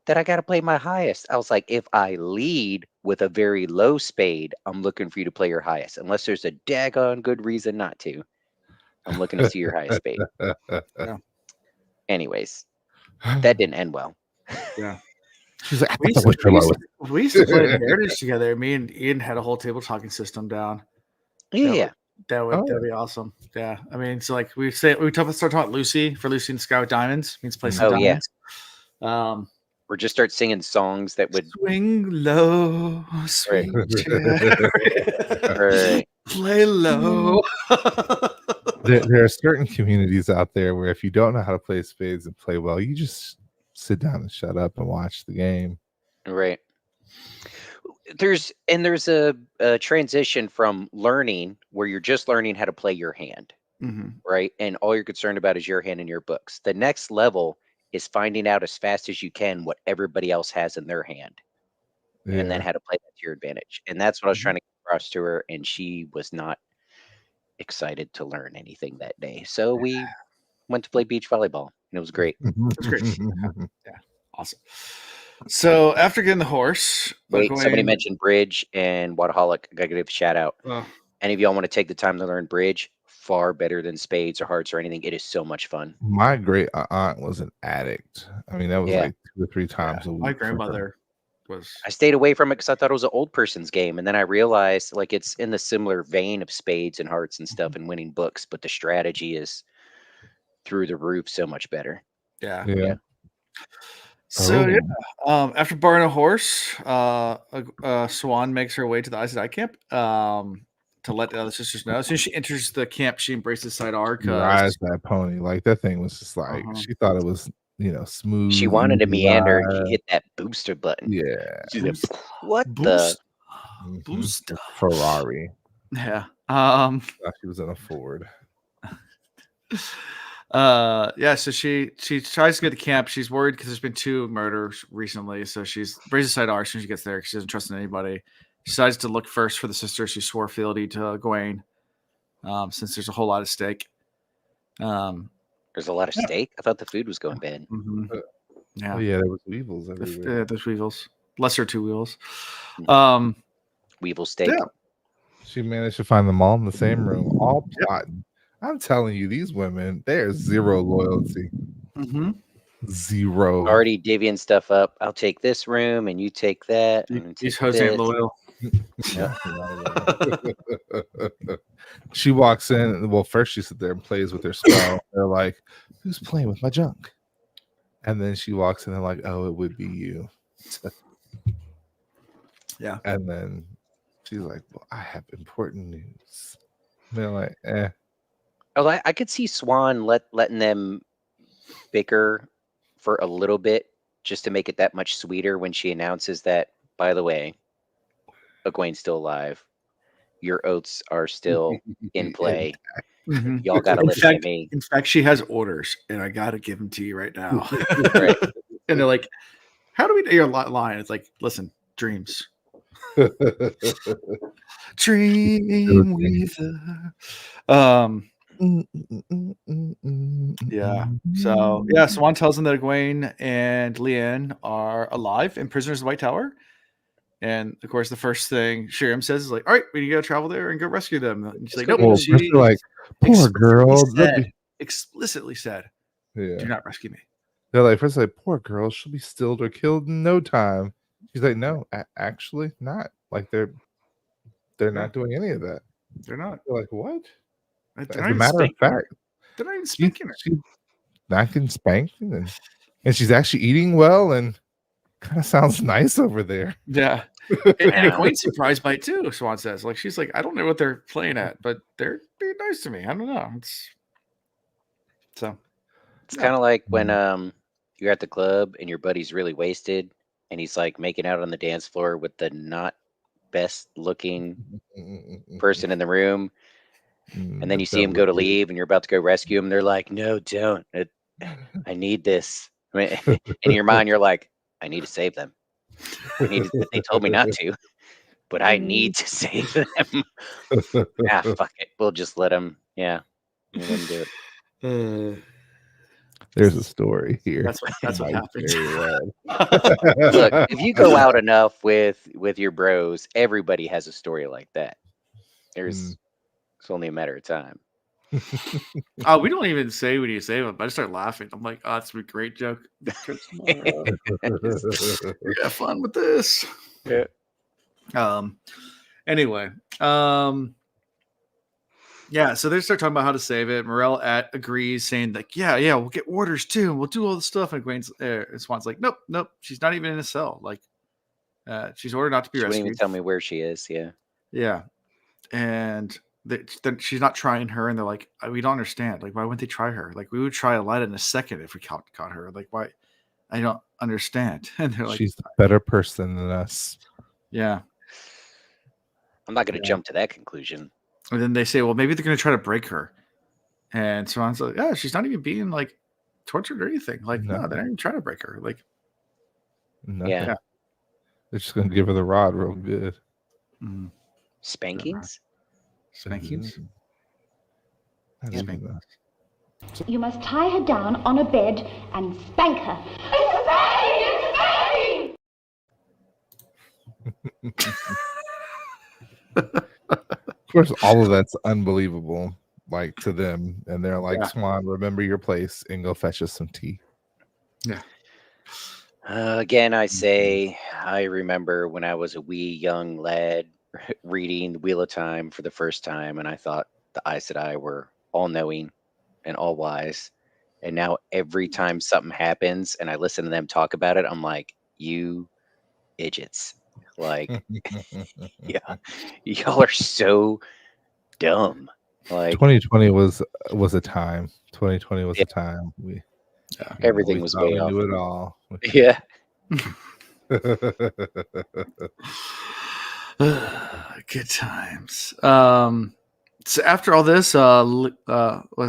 C: that I gotta play my highest. I was like, if I lead with a very low spade, I'm looking for you to play your highest. Unless there's a daggone good reason not to. I'm looking to see your highest spade.
A: Yeah.
C: Anyways, that didn't end well.
A: Yeah.
B: She's like, I
A: We
B: thought
A: used,
B: that
A: to,
B: was
A: we, used to, we used to play Heritage together. Me and Ian had a whole table talking system down.
C: Yeah.
A: That'd be awesome. Yeah. I mean, so like we start talking about Lucy for Lucy and Sky with Diamonds. Means play some
C: Oh, yeah.
A: diamonds.
C: Or just start singing songs that would
A: Swing low, sweet chariot.
C: Right.
A: Play low.
B: there are certain communities out there where if you don't know how to play spades and play well, you just sit down and shut up and watch the game.
C: Right. There's a transition from learning where you're just learning how to play your hand, right? And all you're concerned about is your hand and your books. The next level is finding out as fast as you can what everybody else has in their hand, and then how to play that to your advantage. And that's what I was trying to get across to her, and she was not excited to learn anything that day. So we went to play beach volleyball, and it was great.
A: That's great. Yeah. Awesome. So after getting the horse,
C: Wait, somebody mentioned bridge and Waterholic. I gotta give a shout out. Any of y'all want to take the time to learn bridge? Far better than spades or hearts or anything. It is so much fun.
B: My great aunt was an addict. I mean, that was like 2 or 3 times a week.
A: My grandmother was.
C: I stayed away from it because I thought it was an old person's game, and then I realized like it's in the similar vein of spades and hearts and stuff and winning books, but the strategy is through the roof so much better.
A: Yeah.
B: Yeah.
A: So
B: Oh.
A: after barring a horse, Swan makes her way to the Aes Sedai camp to let the other sisters know. As soon as she enters the camp, she embraces Sidar.
B: Rides that pony. Like that thing was just like she thought it was, smooth.
C: She wanted to
B: easy
C: meander and
B: ride.
C: she hit that booster button.
B: Yeah.
C: She's like, what
A: Boost.
B: Mhm.
A: Boost.
B: Ferrari.
A: Yeah.
B: Thought she was in a Ford.
A: So she tries to get to camp. She's worried because there's been 2 murders recently, so she's braces Sidar as soon as she gets there because she doesn't trust in anybody. She decides to look first for the sister. She swore fealty to Egwene, since there's a whole lot at stake.
C: There's a lot of steak. I thought the food was going bad.
A: Yeah.
B: Oh, yeah, there was weevils everywhere.
A: There's weevils. Lesser 2 weevils.
C: Weevil steak.
A: Yeah.
B: She managed to find them all in the same room, all plotting. I'm telling you, these women, there's zero loyalty. Zero.
C: Already divvying stuff up. I'll take this room and you take that. And
A: These hoes ain't loyal.
B: She walks in. Well, first she sits there and plays with her spell. They're like, who's playing with my junk? And then she walks in and like, oh, it would be you.
A: Yeah.
B: And then she's like, well, I have important news. And they're like, eh.
C: Oh, I could see Swan letting them bicker for a little bit just to make it that much sweeter when she announces that, by the way, Egwene's still alive. Your oaths are still in play. Y'all got to listen to me.
A: In fact, she has orders, and I got to give them to you right now.
C: Right.
A: And they're like, how do we do your line? It's like, listen, dreams. Dream weaver. Yeah. So Swan tells them that Egwene and Leanne are alive and prisoners in the White Tower. And of course, the first thing Sheriam says is like, "All right, we need to go travel there and go rescue them." And she's like, "Nope."
B: Well,
A: she
B: like, poor girl.
A: Explicitly said,
B: Yeah.
A: "Do not rescue me."
B: They're like, first like, poor girl, she'll be stilled or killed in no time. She's like, no, actually not. Like they're not doing any of that.
A: They're not.
B: They're like, what?
A: As
B: a matter of fact,
A: they're not even spanking her.
B: She's not getting spanked, and she's actually eating well, and kind of sounds nice over there.
A: Yeah. And Egwene's surprised by it too, Swan says. Like, she's like, I don't know what they're playing at, but they're being nice to me. I don't know. It's
C: kind of like when you're at the club and your buddy's really wasted and he's like making out on the dance floor with the not best looking person in the room. And then you see him go to leave and you're about to go rescue him. They're like, no, don't. I need this. I mean, in your mind, you're like, I need to save them. They told me not to, but I need to save them. Fuck it. We'll just let them. Yeah. Let them do it.
B: There's a story here.
A: That's what happens.
C: Look, if you go out enough with your bros, everybody has a story like that. It's only a matter of time.
A: Oh, we don't even say when you say it, but I start laughing. I'm like, oh, that's a great joke. We're gonna have fun with this.
C: Yeah.
A: Anyway. Yeah, so they start talking about how to save it. Morel agrees, saying like, yeah, we'll get orders too. We'll do all the stuff. And Swan's like, nope. She's not even in a cell. Like, she's ordered not to be rescued.
C: She wouldn't even tell me where she is. Yeah.
A: Yeah. And then she's not trying her. And they're like, we don't understand. Like, why wouldn't they try her? Like, we would try Elida in a second if we caught her. Like, why? I don't understand. And they're like,
B: she's a better person than us.
A: Yeah.
C: I'm not going to jump to that conclusion.
A: And then they say, well, maybe they're going to try to break her. And Swan's like, yeah, she's not even being like tortured or anything. Like, no, they're not even trying to break her. Like,
C: yeah.
B: They're just going to give her the rod real good.
C: Spankings?
A: Spankings?
E: You must tie her down on a bed and spank her.
B: Of course, all of that's unbelievable, like to them, and they're like, "Swan, remember your place and go fetch us some tea."
A: Yeah.
C: Again, I say I remember when I was a wee young lad reading the Wheel of Time for the first time, and I thought the Aes Sedai were all knowing and all wise. And now every time something happens and I listen to them talk about it, I'm like, you idiots. Like, yeah, y'all are so dumb. Like,
B: 2020 was a time. 2020 was
C: Yeah.
B: a time. We
C: everything
B: we
C: was
B: thought
C: way
B: we
C: off.
B: knew it all.
C: Yeah.
A: Good times. So after all this, was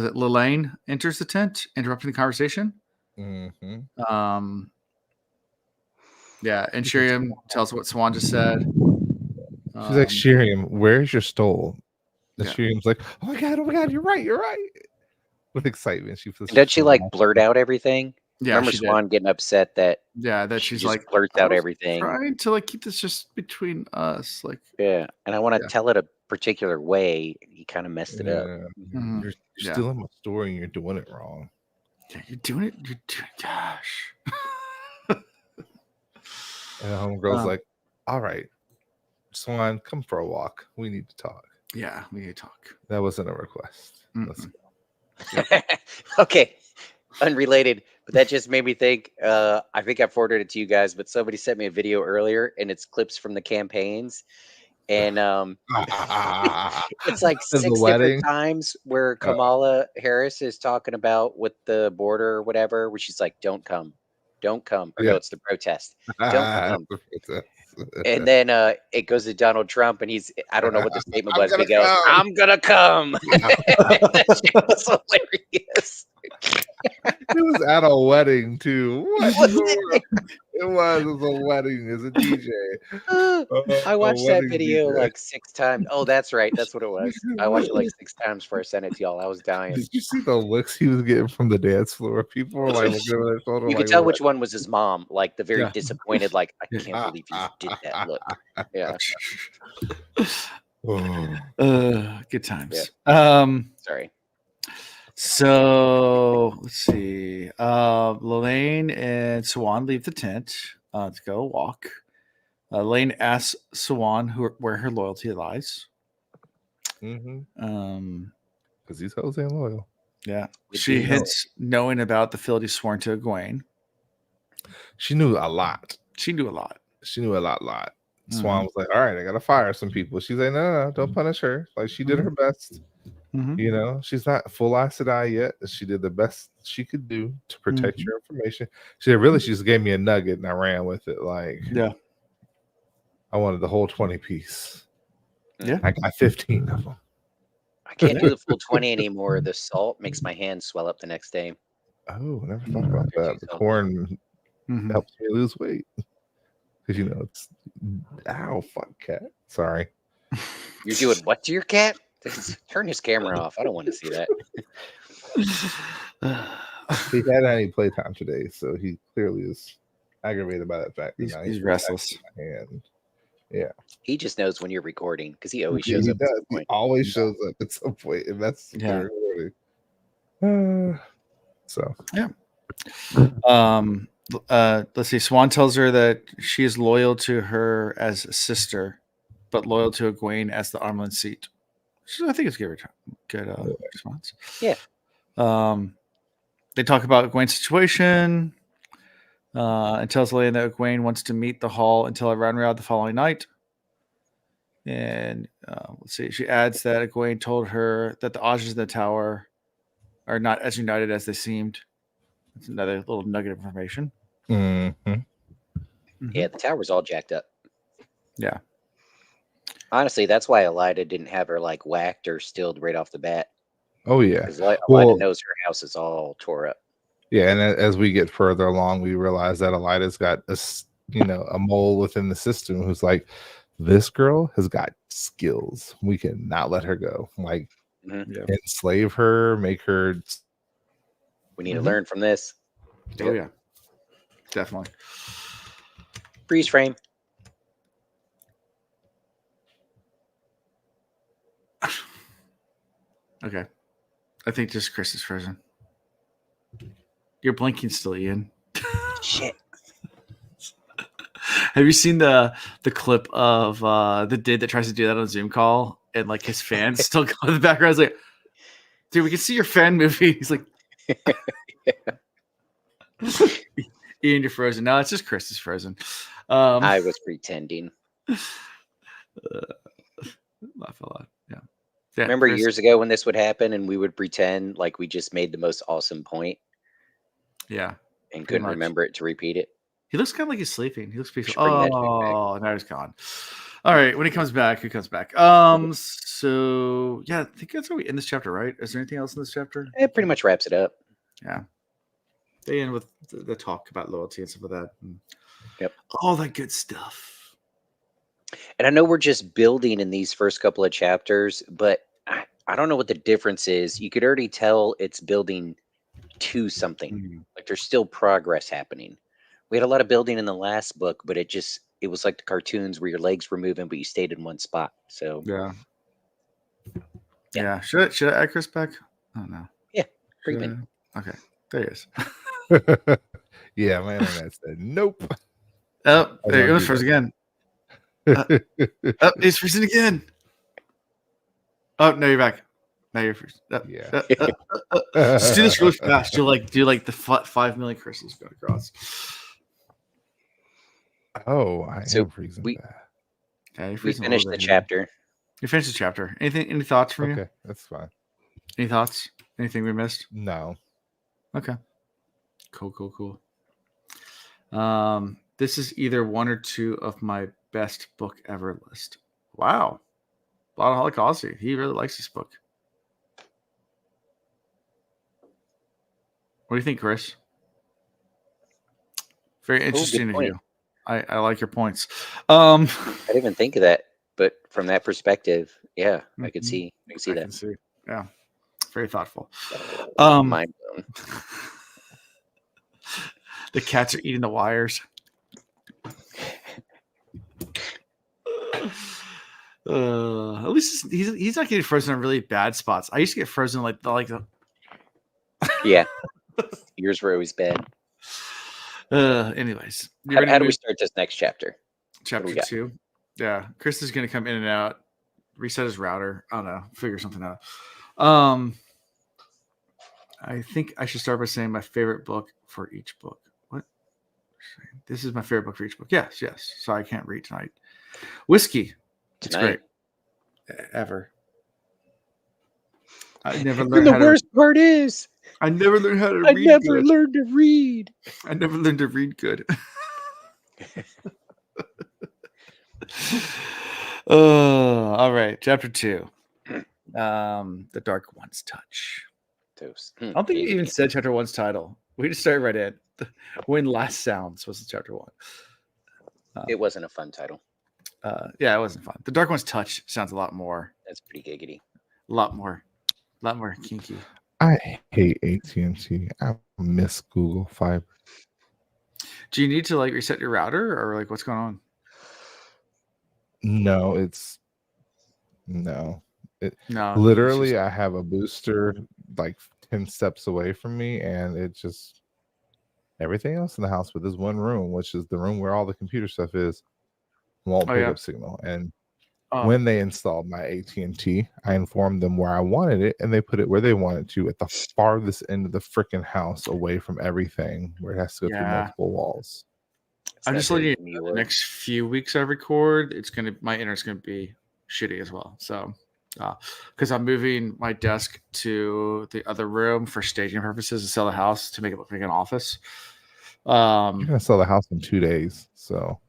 A: it Lelaine enters the tent, interrupting the conversation?
B: Mhm.
A: Yeah, and Shiriam tells what Swan just said.
B: She's like, Shiriam, where's your stole? And
A: Yeah.
B: Shiriam's like, oh my god, you're right. With excitement, she puts.
C: Doesn't she like blurt out everything?
A: Yeah,
C: Remember
A: she
C: Swan
A: did.
C: getting upset that
A: Yeah,
C: she
A: she's
C: just
A: like,
C: blurts
A: I
C: out
A: was
C: everything.
A: trying to like keep this just between us. Like,
C: Yeah, and I want to
A: Yeah.
C: tell it a particular way. He kind of messed it up.
A: Mhm.
B: You're
A: Yeah.
B: stealing my story and you're doing it wrong.
A: Yeah, you're doing it. Gosh.
B: And the homegirl's
A: Um,
B: like, all right, Swan, come for a walk. We need to talk.
A: Yeah, we need to talk.
B: That wasn't a request. Let's
A: Mm-mm.
B: go.
C: Okay, unrelated, but that just made me think. I think I forwarded it to you guys, but somebody sent me a video earlier, and it's clips from the campaigns, and it's like
B: The
C: 6
B: wedding?
C: different times where Kamala Harris is talking about with the border or whatever, where she's like, "Don't come, don't come," or
B: Yeah.
C: no, it's the protest, "Don't come." And
B: And
C: then it goes to Donald Trump, and I don't know what the statement
B: I'm
C: was, but he
B: gonna
C: goes,
B: come.
C: "I'm gonna come." That shit was hilarious.
B: It was at a wedding too. What?
C: Was
B: in the
C: it?
B: world? It was a wedding as a DJ.
C: I
B: A
C: watched that
B: wedding
C: video
B: DJ.
C: like 6 times. Oh, that's right. That's what it was. I watched it like 6 times before I sent it to y'all. I was dying.
B: Did you see the looks he was getting from the dance floor? People were like looking over their shoulder.
C: You
B: like,
C: could tell
B: what?
C: which one was his mom, like the very
A: Yeah.
C: disappointed, like, I
A: Yeah.
C: can't believe you did that look. Yeah,
A: Good times.
C: sorry.
A: So let's see. Lelaine and Swan leave the tent to go walk. Lane asks Swan where her loyalty lies.
B: Because these hoes ain't loyal.
A: Yeah.
C: With
A: She
C: the-
A: hints knowing about the fealty sworn to Egwene.
B: She knew a lot.
A: She knew a lot.
B: She knew a lot. Swan was like, all right, I gotta fire some people. She's like, no, don't punish her. Like, she did her best.
A: Mhm.
B: You know, she's not full Aes Sedai yet. She did the best she could do to protect your information. She just gave me a nugget and I ran with it. Like,
A: Yeah.
B: I wanted the whole 20 piece.
A: Yeah.
B: I got 15 of them.
C: I can't do the full 20 anymore. The salt makes my hands swell up the next day.
B: Oh, never thought about
C: They're
B: that.
C: too
B: The
C: salty.
B: corn
A: Mhm.
B: helps me lose weight. Because, you know, it's, ow, fuck, cat. Sorry.
C: You're doing what to your cat? Turn his camera off. I don't want to see that.
B: He hadn't had any playtime today, so he clearly is aggravated by that fact.
A: He's
B: Now
A: restless.
B: my hand. Yeah.
C: He just knows when you're recording because he always
B: He
C: shows up at
B: does.
C: some
B: He
C: point.
B: always shows up at some point, and that's
A: Yeah.
B: very rewarding. So
A: Let's see. Swan tells her that she is loyal to her as a sister, but loyal to Egwene as the armland seat. I think it's a good response.
C: Yeah.
A: They talk about Egwene's situation and tells Lane that Egwene wants to meet the Hall until Aranriad the following night. And let's see. She adds that Egwene told her that the Ajahs in the tower are not as united as they seemed. That's another little nugget of information.
B: mm-hmm.
C: Yeah, the tower's all jacked up.
A: Yeah.
C: Honestly, that's why Elida didn't have her like whacked or stilled right off the bat.
B: Oh yeah.
C: Because Elida
B: Well,
C: knows her house is all tore up.
B: yeah, and as we get further along, we realize that Elida's got a mole within the system who's like, this girl has got skills. We cannot let her go. Like, enslave her, make her.
C: We need to learn from this.
A: Oh yeah, definitely.
C: Freeze frame.
A: Okay. I think just Chris is frozen. You're blinking still, Ian.
C: Shit.
A: Have you seen the clip of the dude that tries to do that on a Zoom call and like his fans still go in the background? It's like, dude, we can see your fan movie. He's like, Ian, you're frozen. No, it's just Chris is frozen.
C: I was pretending.
A: Laugh a lot. Yeah.
C: Remember
A: Chris,
C: years ago when this would happen and we would pretend like we just made the most awesome point
A: Yeah.
C: and
A: pretty
C: couldn't
A: much.
C: remember it to repeat it?
A: He looks kind of like he's sleeping. He looks peaceful.
C: Should bring that chick back.
A: Oh, now he's gone. All right. When he comes back, he comes back. So yeah, I think that's how we end this chapter, right? Is there anything else in this chapter?
C: It pretty much wraps it up.
A: Yeah. They end with the talk about loyalty and stuff like that. And
C: Yep.
A: all that good stuff.
C: And I know we're just building in these first couple of chapters, but I don't know what the difference is. You could already tell it's building to something.
A: Mhm.
C: Like there's still progress happening. We had a lot of building in the last book, but it was like the cartoons where your legs were moving, but you stayed in one spot. So
A: Yeah.
C: Yeah.
A: Yeah. Should I add Chris back? Oh no.
C: bring
A: Should
C: him in.
A: I? Okay. There he is.
B: Yeah, my internet said nope.
A: Oh,
B: I
A: there he
B: don't
A: goes.
B: do
A: Frozen again. Oh, he's freezing again. Oh, no, you're back. Now you're freezing.
B: Yeah.
A: Just do this really fast. You'll do the 5 million crystals go across.
B: Oh, I
C: So
B: am freezing
C: we-
B: bad.
A: Yeah, you're
C: We
A: freezing a
C: finished
A: little
C: the
A: bit here.
C: chapter.
A: You finished the chapter. Any thoughts from you?
B: Okay, that's fine.
A: Any thoughts? Anything we missed?
B: No.
A: Okay. Cool. This is either one or two of my best book ever list. Wow. A lot of Holocausty. He really likes this book. What do you think, Chris? Very interesting of
C: point.
A: you. I like your points.
C: I didn't even think of that, but from that perspective, yeah, I could
A: Mhm.
C: see
A: I
C: that.
A: can see. Yeah. Very thoughtful.
C: Mind blown.
A: The cats are eating the wires. At least he's not getting frozen in really bad spots. I used to get frozen like the
C: Yeah. Yours were always bad.
A: anyways. You
C: How
A: ready
C: do
A: to
C: we
A: move
C: start this next chapter?
A: chapter
C: got?
A: 2? Yeah. Chris is gonna come in and out, reset his router. I don't know, figure something out. I think I should start by saying my favorite book for each book. What? This is my favorite book for each book. Yes. Sorry, I can't read tonight. Whiskey. It's
C: Tonight.
A: great. Ever. I never
C: And
A: learned
C: the
A: how
C: worst part is,
A: I never learned how to
C: I
A: read
C: never
A: good.
C: learned to read.
A: I never learned to read good. All right. Chapter 2. The Dark One's Touch.
C: Those.
A: I don't think we even said chapter 1's title. We just started right in. When Last Sounds was the chapter 1.
C: It wasn't a fun title.
A: Yeah, it wasn't fun. The Dark One's Touch sounds a lot more
C: That's pretty giggity.
A: kinky.
B: I hate AT&T. I miss Google Fiber.
A: Do you need to like reset your router or like what's going on?
B: No, it's no.
A: No.
B: Literally, I have a booster like 10 steps away from me, and it just everything else in the house, but this one room, which is the room where all the computer stuff is, won't pick up signal. And when they installed my AT&T, I informed them where I wanted it, and they put it where they wanted to, at the farthest end of the freaking house, away from everything, where it has to go through multiple walls.
C: It's
A: I'm
C: not
A: just letting
C: very
A: you
C: New
A: know, the
C: York.
A: next few weeks I record, my internet's gonna be shitty as well. So because I'm moving my desk to the other room for staging purposes to sell the house to make it look like an office.
B: You're gonna sell the house in 2 days, so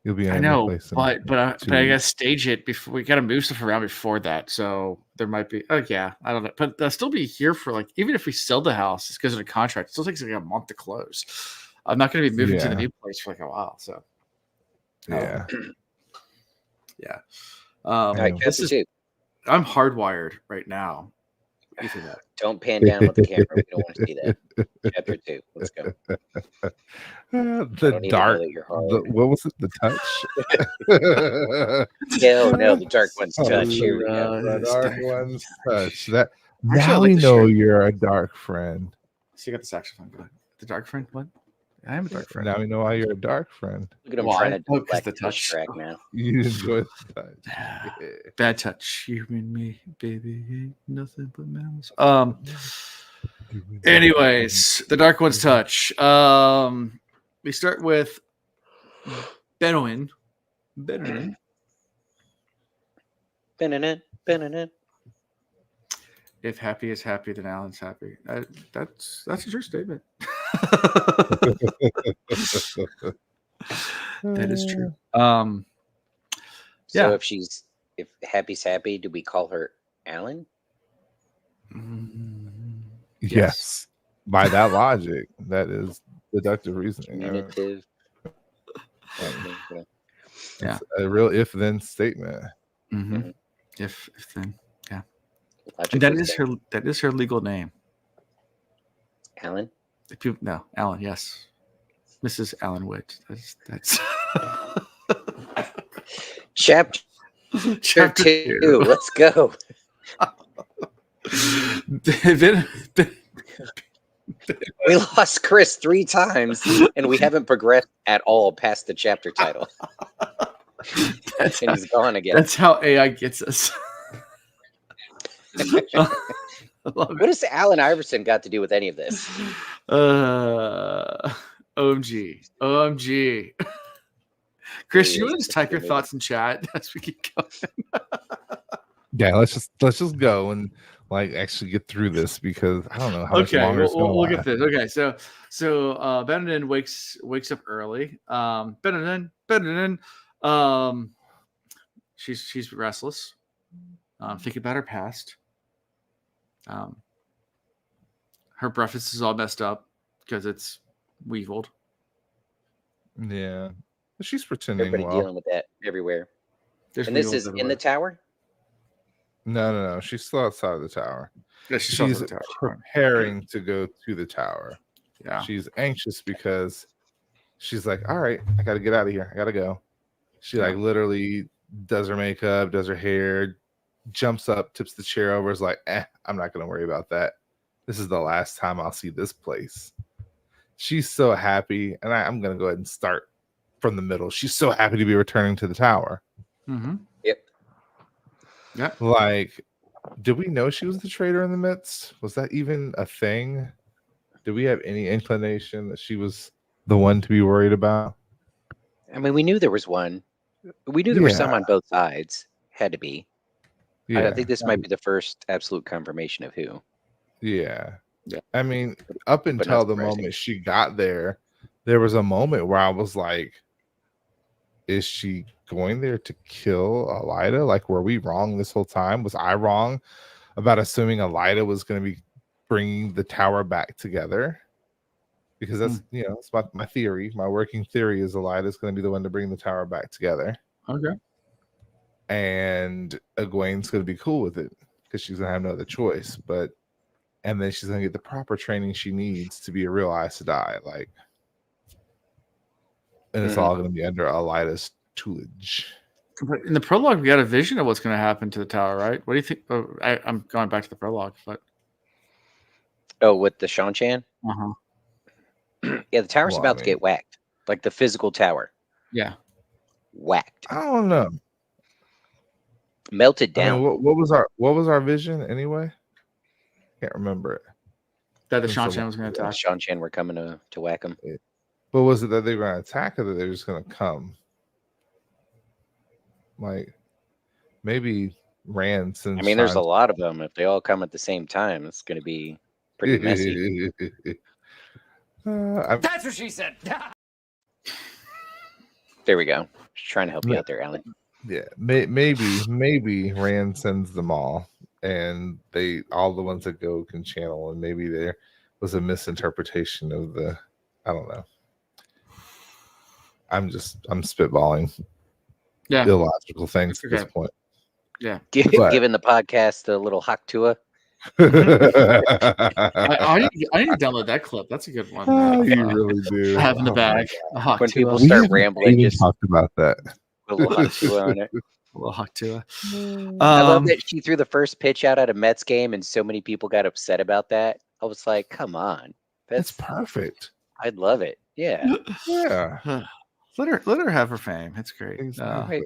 B: you'll be in
A: I
B: a new
A: know,
B: place in
A: but I
B: 2
A: gotta
B: weeks.
A: stage it before we gotta move stuff around before that. So there might be I don't know. But they'll still be here for like even if we sell the house, it's because of the contract, it still takes like a month to close. I'm not gonna be moving to the new place for like a while. So
B: Yeah.
A: yeah.
C: All right,
B: Anyway.
C: chapter 2.
A: I'm hardwired right now. You think that?
C: Don't pan down with the camera. We don't want to see that. Chapter 2. Let's go. I
B: The
C: don't even know
B: dark.
C: that you're hard.
B: What was it? The touch.
C: Yeah, no, the Dark One's
B: Oh,
C: touch. Here we go.
B: The dark one's touch. That
A: Actually, I
B: now
A: like
B: we
A: the
B: know
A: shirt.
B: you're a dark friend.
A: So you got the saxophone. Go ahead. The dark friend. What? I am a dark friend.
B: Now we know why you're a dark friend.
C: Look at him
A: Why?
C: trying to
A: Oh, 'cause
C: black
A: the
C: this
A: touch.
C: track now.
B: You enjoy the touch.
A: Yeah.
B: Yeah.
A: Bad touch. You and me, baby, ain't nothing but malice. Anyways, the Dark One's touch. We start with Benowin.
C: Beninin.
A: If happy is happy, then Alan's happy. That's a true statement. That is true.
C: So
A: Yeah.
C: if Happy's happy, do we call her Alan?
B: Yes. By that logic, that is deductive reasoning.
C: Commutative.
A: Yeah.
B: It's a real if-then statement.
A: Mm-hmm. If then, yeah.
C: Logic
A: And that
C: was there.
A: that is her legal name.
C: Alan.
A: No, Alan. Yes, Mrs. Alan Witt. That's
C: Chapter
A: chapter
C: 2.
A: 2.
C: Let's go. We lost Chris 3 times, and we haven't progressed at all past the chapter title. And he's gone again.
A: That's how AI gets us.
C: What has Alan Iverson got to do with any of this?
A: OMG. Chris, you
C: Yes,
A: want to just type your thoughts in chat as we keep going?
B: Yeah, let's just go and like actually get through this because I don't know how much
A: Okay,
B: longer it's gonna
A: we'll get
B: last.
A: this. Okay, so Benedict wakes up early. Benedict, she's restless. Thinking about her past. Her breakfast is all messed up because it's weevilled.
B: Yeah, she's pretending
C: Everybody
B: well.
C: dealing with that everywhere.
A: There's
C: And this
A: weevils
C: is in
A: everywhere.
C: the tower?
B: No, she's still outside of the tower.
A: Yeah, still
B: She's
A: in the tower.
B: preparing to go to the tower.
A: Yeah.
B: She's anxious because she's like, all right, I got to get out of here. I got to go. She like literally does her makeup, does her hair, jumps up, tips the chair over, is like, I'm not going to worry about that. This is the last time I'll see this place. She's so happy. And I'm going to go ahead and start from the middle. She's so happy to be returning to the tower.
A: Mm-hmm.
C: Yep.
A: Yeah.
B: Like, did we know she was the traitor in the midst? Was that even a thing? Did we have any inclination that she was the one to be worried about?
C: I mean, we knew there was one. We knew there were some on both sides. Had to be.
B: Yeah.
C: I think this might be the first absolute confirmation of who.
B: Yeah.
A: Yeah.
B: I mean, up
C: not
B: until the
C: surprising.
B: moment she got there, there was a moment where I was like, is she going there to kill Elida? Like, were we wrong this whole time? Was I wrong about assuming Elida was going to be bringing the tower back together? Because that's, it's my theory. My working theory is Elida is going to be the one to bring the tower back together.
A: Okay.
B: And Egwene's going to be cool with it because she's going to have no other choice. And then she's going to get the proper training she needs to be a real Aes Sedai. Like, and it's all going to be under Elida's tutelage.
A: But in the prologue, we got a vision of what's going to happen to the tower, right? What do you think? I'm going back to the prologue, but
C: with the Shanchan?
A: uh-huh.
C: Yeah, the tower's about to get whacked. Like the physical tower.
A: Yeah.
C: Whacked.
B: I don't know.
C: Melted down.
B: I mean, what was our vision anyway? Can't remember it.
A: That the Shanchan was going to attack.
C: Shanchan were coming to whack them.
B: But was it that they were going to attack or that they're just going to come? Like, maybe Rand sends.
C: I mean, there's a lot of them. If they all come at the same time, it's going to be pretty messy.
D: That's what she said.
C: There we go. Just trying to help you out there, Alan.
B: Yeah, maybe Rand sends them all, and all the ones that go can channel, and maybe there was a misinterpretation of the. I don't know. I'm spitballing.
A: Yeah.
B: Illogical things at this point.
A: Yeah.
C: Giving the podcast a little Haktua.
A: I need to download that clip. That's a good one.
B: You really do.
A: Have in the bag.
C: When people start rambling, just
B: talked about that.
C: a little Haktua on it.
A: A little Haktua.
C: I love that she threw the first pitch out at a Mets game, and so many people got upset about that. I was like, come on.
B: That's perfect.
C: I'd love it. Yeah.
B: Yeah,
A: Let her have her fame. It's great.
B: exactly.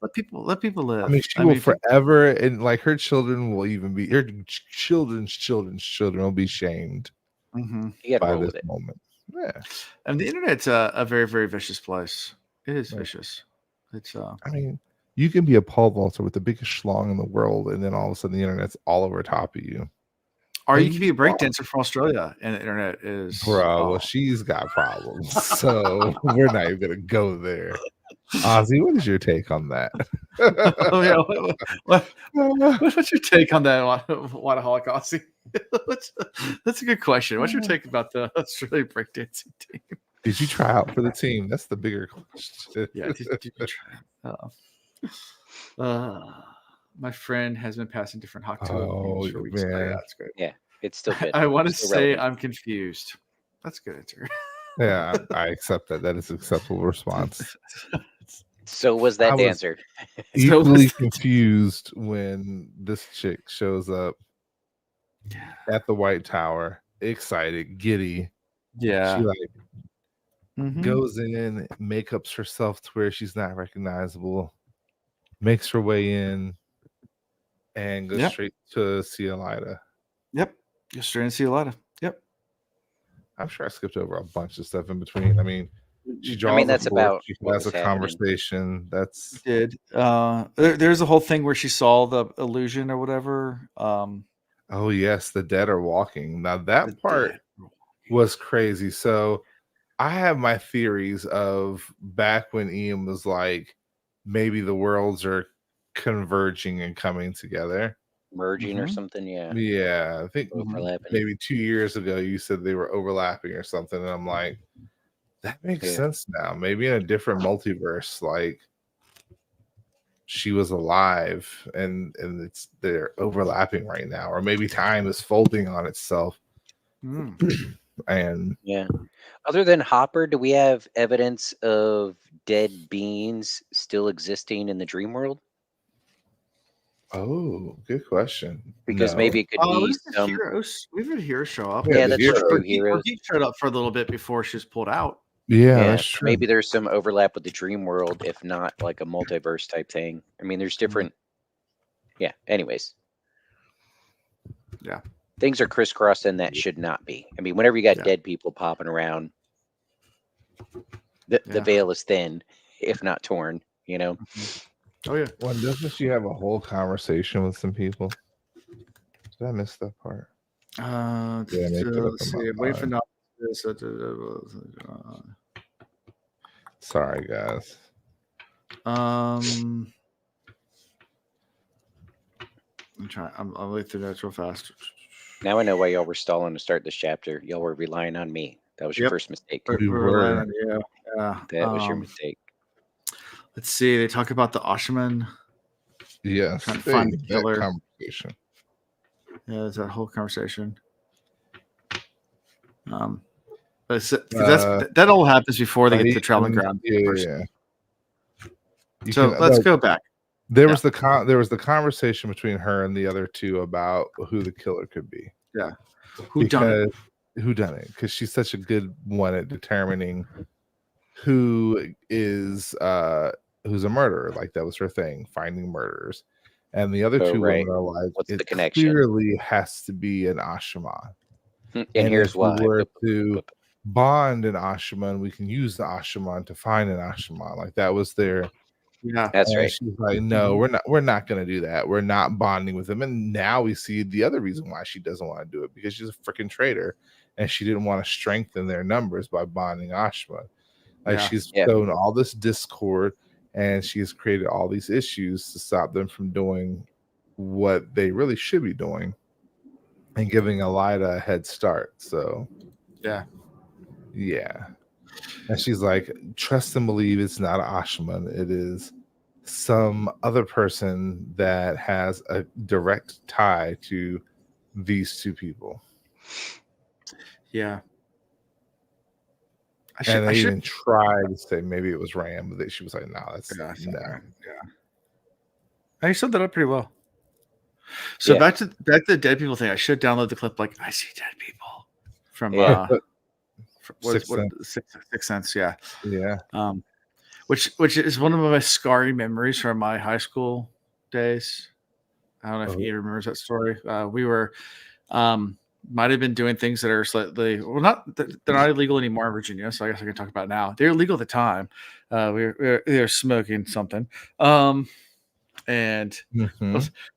A: Let people live.
B: I mean, she will forever, and like her children will even be her children's children will be shamed
A: Mm-hmm.
C: You got to
B: by
C: roll
B: this
C: with it.
B: moment. Yeah,
A: And the internet's a very, very vicious place. It is
B: Yeah.
A: vicious. It's
B: I mean, you can be a pole vaulter with the biggest schlong in the world, and then all of a sudden the internet's all over top of you.
A: or you
B: And
A: can be a breakdancer from Australia, and the internet is
B: Bro, well, she's got problems, so we're not even gonna go there. Ozzy, what is your take on that?
A: Oh yeah. What's your take on that? What a Holocaust? That's a good question. What's your take about the Australian breakdancing team?
B: Did you try out for the team? That's the bigger question.
A: Yeah, did you try? My friend has been passing different October
B: Oh,
A: for weeks.
B: man.
A: Yeah, that's great.
C: Yeah, it's still good.
A: I want to
C: Still
A: say
C: relevant.
A: I'm confused. That's a good answer.
B: Yeah, I accept that. That is an acceptable response.
C: So was that
B: I was-
C: dancer.
B: Equally confused when this chick shows up at the White Tower, excited, giddy.
A: Yeah.
B: She like
A: Mhm.
B: goes in, makeups herself to where she's not recognizable, makes her way in, and goes
A: Yep.
B: straight to see Elida.
A: Yep. You're starting to see a lot of. Yep.
B: I'm sure I skipped over a bunch of stuff in between. I mean, she draws.
C: I mean, that's
B: a fork,
C: about
B: she
C: what
B: has a
C: was happening.
B: conversation. That's
A: Did there's a whole thing where she saw the illusion or whatever.
B: oh yes, the dead are walking. Now that
A: the
B: part
A: dead.
B: was crazy. So I have my theories of back when Ian was like, maybe the worlds are converging and coming together.
C: Merging or
A: Mhm.
C: something. Yeah.
B: Yeah, I think
C: Overlapping.
B: maybe 2 years ago you said they were overlapping or something, and I'm like, that makes
C: Yeah.
B: sense now. Maybe in a different multiverse, like she was alive and they're overlapping right now, or maybe time is folding on itself. And
C: Yeah. Other than Hopper, do we have evidence of dead beings still existing in the dream world?
B: oh, good question.
C: Because
B: No.
C: maybe it could be
A: We've had
C: some.
A: heroes. We've had heroes show up.
B: Yeah,
C: Yeah,
B: the
C: that's
B: hero.
C: true. Heroes.
A: He showed up for a little bit before she was pulled out.
B: Yeah,
C: Yeah,
B: that's
C: so
B: true.
C: maybe there's some overlap with the dream world, if not like a multiverse type thing. I mean, there's different. Yeah. Anyways.
A: Yeah.
C: Things are crisscrossed and that should not be. I mean, whenever you got
A: Yeah.
C: dead people popping around, the
A: Yeah.
C: veil is thin, if not torn. You know.
A: Oh yeah.
B: Well, doesn't she have a whole conversation with some people? Did I miss that part?
A: Yeah,
B: make it up
A: let's
B: in
A: see.
B: my
A: I'm waiting for
B: mind. Sorry, guys.
A: I'm trying. I'll wait through that real fast.
C: Now I know why y'all were stalling to start this chapter. Y'all were relying on me. That was your
A: Yep.
C: first mistake.
B: We
A: We're
B: were.
A: relying on you. Yeah.
C: That was your mistake.
A: Let's see. They talk about the Ashman.
B: Yes,
A: Trying to find the
B: that
A: killer.
B: conversation.
A: Yeah, there's that whole conversation. But that all happens before they get to the traveling ground.
B: Yeah.
A: So let's go back.
B: There was the conversation between her and the other two about who the killer could be.
A: Yeah. Who done it?
B: Because she's such a good one at determining who is who's a murderer. Like that was her thing, finding murderers. And the other two women are like,
C: what's
B: it
C: the connection?
B: clearly has to be an Ashman.
C: And here's why.
B: We were to bond an Ashman, we can use the Ashman to find an Ashman. Like that was their.
A: Yeah,
C: that's right.
B: She's like, no, we're not going to do that. We're not bonding with them. And now we see the other reason why she doesn't want to do it, because she's a freaking traitor, and she didn't want to strengthen their numbers by bonding Ashman. Like she's sown all this discord, and she's created all these issues to stop them from doing what they really should be doing and giving Elida a head start. So yeah. And she's like, trust and believe it's not Ashman. It is some other person that has a direct tie to these two people.
A: Yeah.
B: I even tried to say maybe it was Ram, but she was like, no, that's no.
A: Yeah. I summed that up pretty well. So back to the dead people thing. I should download the clip. Like, I see dead people from
B: Sixth Sense.
A: Sixth Sense, yeah.
B: Yeah.
A: Which is one of my scarring memories from my high school days. I don't know if Ian remembers that story. We were might have been doing things that are slightly they're not illegal anymore in Virginia, so I guess I can talk about it now. They're illegal at the time. We were smoking something, and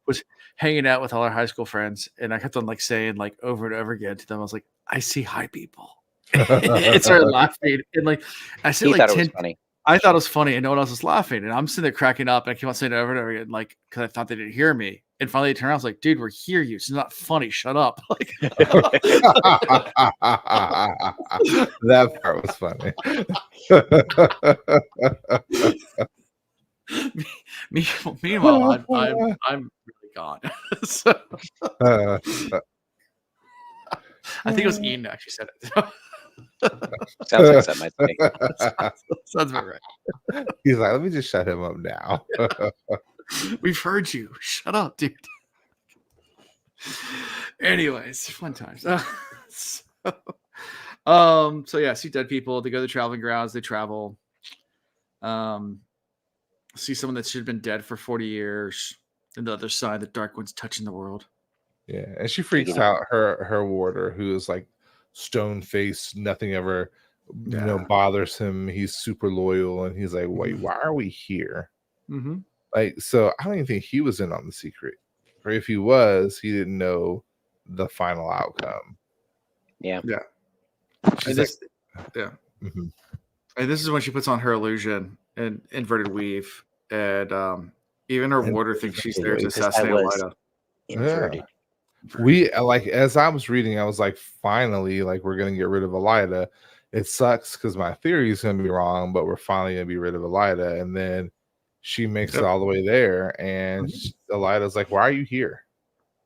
A: was hanging out with all our high school friends, and I kept on like saying like over and over again to them, I was like, I see high people. And started laughing, and like I said,
C: He
A: like
C: thought it was funny.
A: I thought it was funny, and no one else was laughing, and I'm sitting there cracking up, and I keep on saying it over and over again, like because I thought they didn't hear me. And finally, they turned around, I was like, "Dude, we're hear you. It's not funny. Shut up!" Like,
B: that part was funny.
A: Meanwhile, I'm really gone. So, I think it was Ian that actually said it.
C: Sounds like something I'd say.
A: Sounds about right.
B: He's like, let me just shut him up now.
A: We've heard you. Shut up, dude. Anyways, fun times. So yeah, see dead people. They go to the traveling grounds. They travel. See someone that should have been dead for 40 years. And the other side, the dark one's touching the world.
B: Yeah, and she freaks out her warder, who is like stone faced. Nothing ever, bothers him. He's super loyal, and he's like, "Wait, why are we here?"
A: Mm-hmm.
B: Like, so I don't even think he was in on the secret, or if he was, he didn't know the final outcome.
C: Yeah.
A: And this is when she puts on her illusion and inverted weave, and even her warder thinks she's there to assassinate Elida.
C: Inverted.
B: We like, as I was reading, I was like, finally, like we're gonna get rid of Elida. It sucks because my theory is gonna be wrong, but we're finally gonna be rid of Elida. And then she makes it all the way there, and Elida's like, "Why are you here?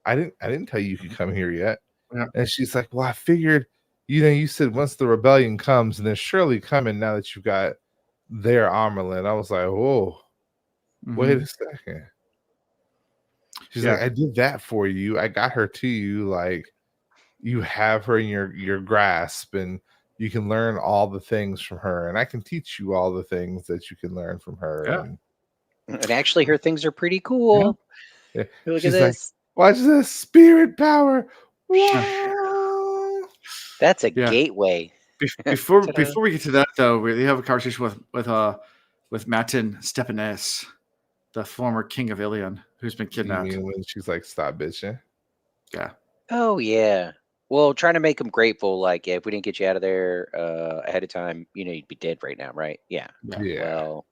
B: I didn't tell you could come here yet."
A: Yeah.
B: And she's like, "Well, I figured, you said once the rebellion comes, and they're surely coming now that you've got their Amerlin." I was like, "Whoa, wait a second." She's like, "I did that for you. I got her to you. Like, you have her in your grasp, and you can learn all the things from her, and I can teach you all the things that you can learn from her."
A: Yeah.
C: And actually, her things are pretty cool.
B: Yeah.
C: Look
B: She's
C: at this.
B: Like, "Watch this with power."
C: That's a gateway.
A: Before we get to that, though, we have a conversation with Matin Stepanes, the former king of Ilion, who's been kidnapped.
B: You mean when she's like, "Stop bitching"?
A: Yeah.
C: Oh yeah. Well, trying to make him grateful, like, if we didn't get you out of there ahead of time, you'd be dead right now, right? Yeah. Well,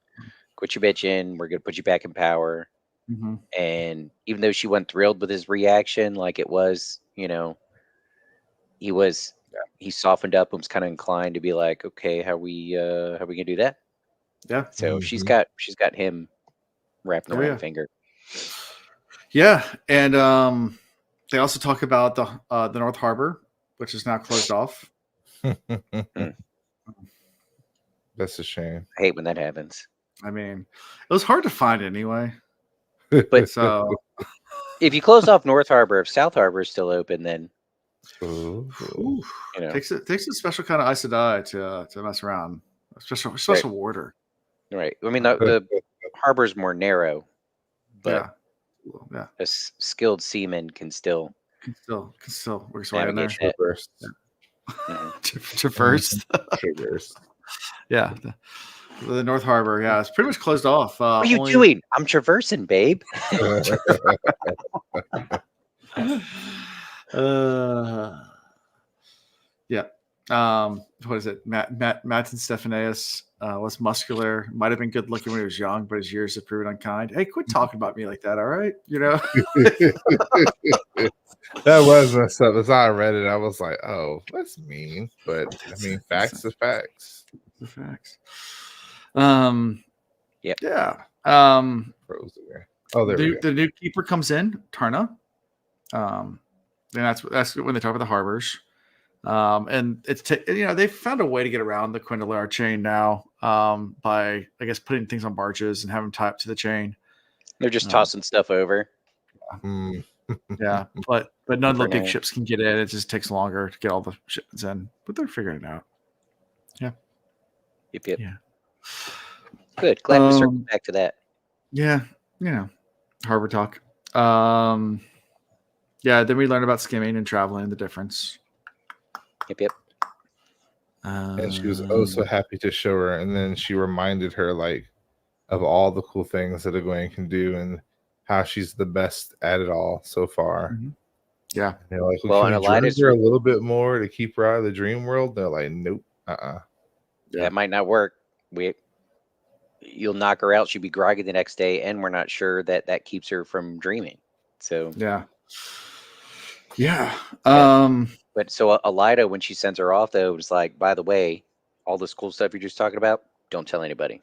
C: quit your bitching. We're gonna put you back in power.
A: Mm-hmm.
C: And even though she wasn't thrilled with his reaction, like it was, he softened up and was kind of inclined to be like, okay, how we gonna do that?
A: Yeah.
C: So she's got him wrapping around the finger.
A: Yeah, and they also talk about the North Harbor, which is now closed off.
B: That's a shame.
C: I hate when that happens.
A: I mean, it was hard to find anyway.
C: But
A: so,
C: if you close off North Harbor, if South Harbor is still open, then
A: takes a special kind of Aes Sedai to mess around. A special warder.
C: Right. I mean, the harbor's more narrow, but a skilled seaman can still
A: work his way in there.
B: Traverse.
A: Traverse. Yeah. The North Harbor, it's pretty much closed off.
C: What are you doing? I'm traversing, babe.
A: What is it? Matin Stefaneus was muscular, might have been good looking when he was young, but his years have proven unkind. Hey, quit talking about me like that, all right?
B: That was messed up. As I read it, I was like, "Oh, that's mean," but I mean, facts are facts.
A: The facts.
C: Yep.
A: Yeah.
B: Oh, there we go.
A: The new keeper comes in, Tarna. And that's when they talk about the harbors. And it's they found a way to get around the Quindalar chain now by, I guess, putting things on barges and having them tie up to the chain.
C: They're just tossing stuff over.
A: Yeah, but none of the big ships can get in. It just takes longer to get all the shipments in, but they're figuring it out.
C: Yep.
A: Yeah.
C: Good. Glad we circled back to that.
A: Yeah, harbor talk. Yeah, then we learned about skimming and traveling, the difference.
C: Yep.
B: And she was oh so happy to show her, and then she reminded her like of all the cool things that Egwene can do and how she's the best at it all so far.
A: Yeah.
B: And they're like,
C: Well,
B: can
C: and
B: we drug
C: Elidas
B: her a little bit more to keep her out of the dream world? They're like, nope,
A: Yeah.
C: That might not work. You'll knock her out. She'll be groggy the next day, and we're not sure that keeps her from dreaming. So
A: Yeah.
C: But so Elida, when she sends her off, though, was like, by the way, all this cool stuff you're just talking about, don't tell anybody,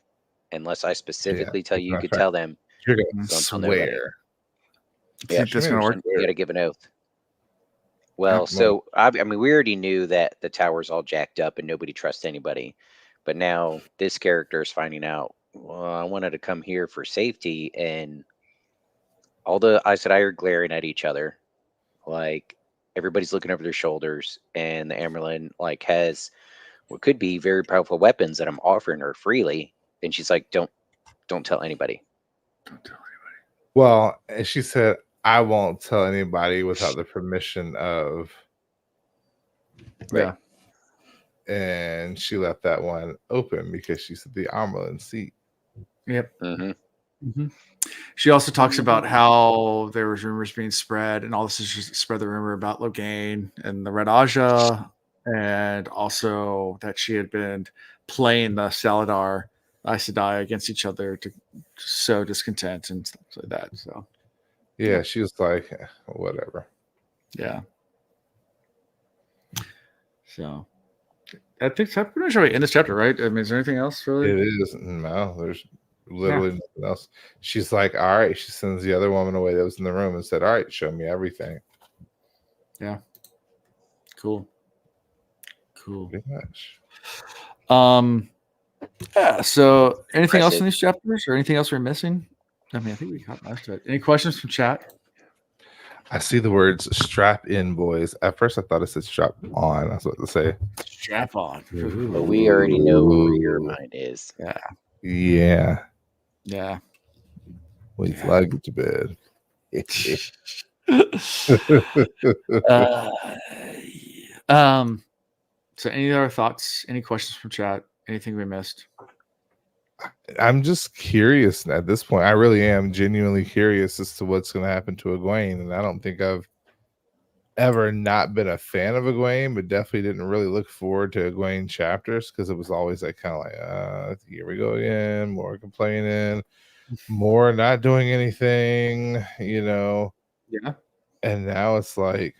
C: unless I specifically tell you. You could tell them.
B: You're gonna
C: Don't tell nobody.
B: swear.
A: Yeah, that's gonna work.
C: You got to give an oath. Well, so I mean, we already knew that the tower's all jacked up and nobody trusts anybody, but now this character is finding out. Well, I wanted to come here for safety, and all the Aes Sedai are glaring at each other, like everybody's looking over their shoulders, and the Amerlin like has what could be very powerful weapons that I'm offering her freely, and she's like, "Don't tell anybody."
A: Don't tell anybody.
B: Well, and she said, I won't tell anybody without the permission of.
A: Yeah.
B: And she left that one open because she's the Amerlin seat.
A: Yep.
C: Mm-hmm.
A: She also talks about how there was rumors being spread, and all this is just spread the rumor about Logain and the Red Aja, and also that she had been playing the Saladar Aes Sedai against each other to sow discontent and stuff like that. So
B: yeah, she was like, whatever.
A: Yeah. So I think that's pretty much how we end this chapter, right? I mean, is there anything else really?
B: It is. No, there's literally nothing else. She's like, all right. She sends the other woman away that was in the room and said, all right, show me everything.
A: Yeah. Cool.
B: Pretty much.
A: Yeah, so anything else in these chapters or anything else we're missing? I mean, I think we got most of it. Any questions from chat?
B: I see the words strap in, boys. At first, I thought it said strap on. I was about to say
A: strap on.
C: But we already know where your mind is.
B: Yeah.
A: Yeah.
B: Wait till I get to bed.
A: So any other thoughts? Any questions from chat? Anything we missed?
B: I'm just curious at this point. I really am genuinely curious as to what's going to happen to Egwene, and I don't think I've ever not been a fan of Egwene, but definitely didn't really look forward to Egwene chapters because it was always like kind of like, here we go again, more complaining, more not doing anything, you know.
A: Yeah.
B: And now it's like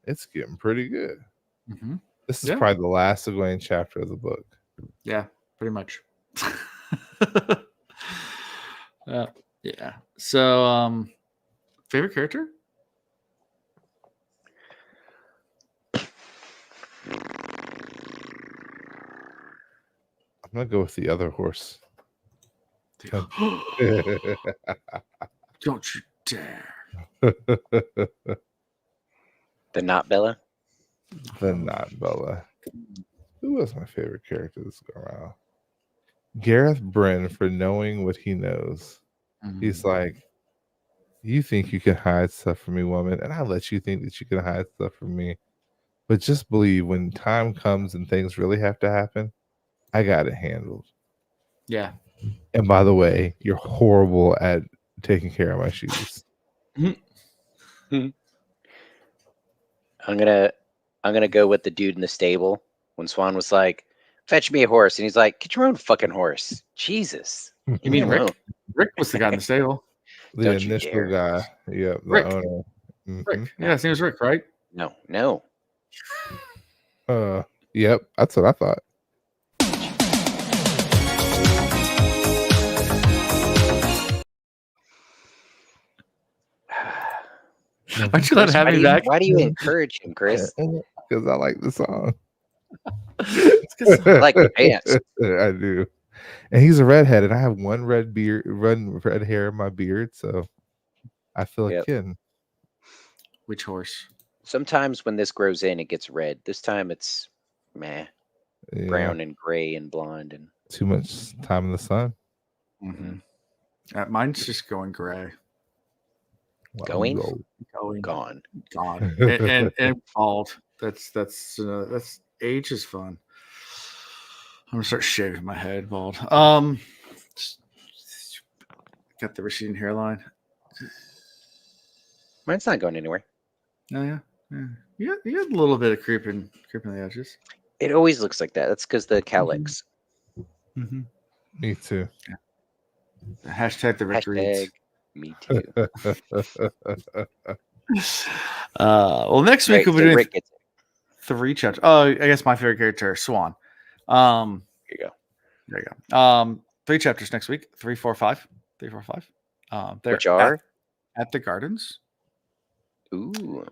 B: it's getting pretty good.
A: Mm-hmm.
B: This is probably the last Egwene chapter of the book.
A: Yeah, pretty much. Yeah. So, favorite character?
B: I'm gonna go with the other horse.
A: Don't you dare.
C: The not Bella?
B: The not Bella. Who was my favorite character this go around? Gareth Bryn, for knowing what he knows. He's like, you think you can hide stuff from me, woman, and I let you think that you can hide stuff from me. But just believe when time comes and things really have to happen, I got it handled.
A: Yeah.
B: And by the way, you're horrible at taking care of my shoes.
C: I'm gonna go with the dude in the stable when Swan was like, fetch me a horse, and he's like, get your own fucking horse. Jesus.
A: You mean Rick? Rick was the guy in the stable.
B: The initial guy. Yeah, the
A: Rick.
B: owner.
A: Rick. Yeah, his name was Rick, right?
C: No.
B: Yep, that's what I thought.
A: Aren't you letting have me back?
C: Why do you encourage him, Chris?
B: Because I like the song.
C: I like the pants.
B: I do. And he's a redhead, and I have one red hair in my beard, so I feel akin.
A: Which horse?
C: Sometimes when this grows in, it gets red. This time it's meh.
B: Yeah.
C: brown and gray and blonde and
B: Too much time in the sun.
A: Mine's just going gray.
C: Going?
A: Gone.
C: gone.
A: and bald. That's age is fun. I'm gonna start shaving my head bald. Got the receding hairline.
C: Mine's not going anywhere.
A: Oh yeah. You got a little bit of creeping the edges.
C: It always looks like that. That's because the cowlicks.
B: Me too.
A: Yeah. Hashtag the Rick
C: Hashtag
A: Reeds.
C: me too.
A: Well, next week
C: Right,
A: we'll be
C: so
A: doing
C: Rick gets it.
A: 3 chapters. Oh, I guess my favorite character, Swan.
C: Here you go.
A: There you go. 3 chapters next week. 3, 4, 5. 3, 4, 5. They're
C: Which are?
A: at the gardens.
C: Ooh.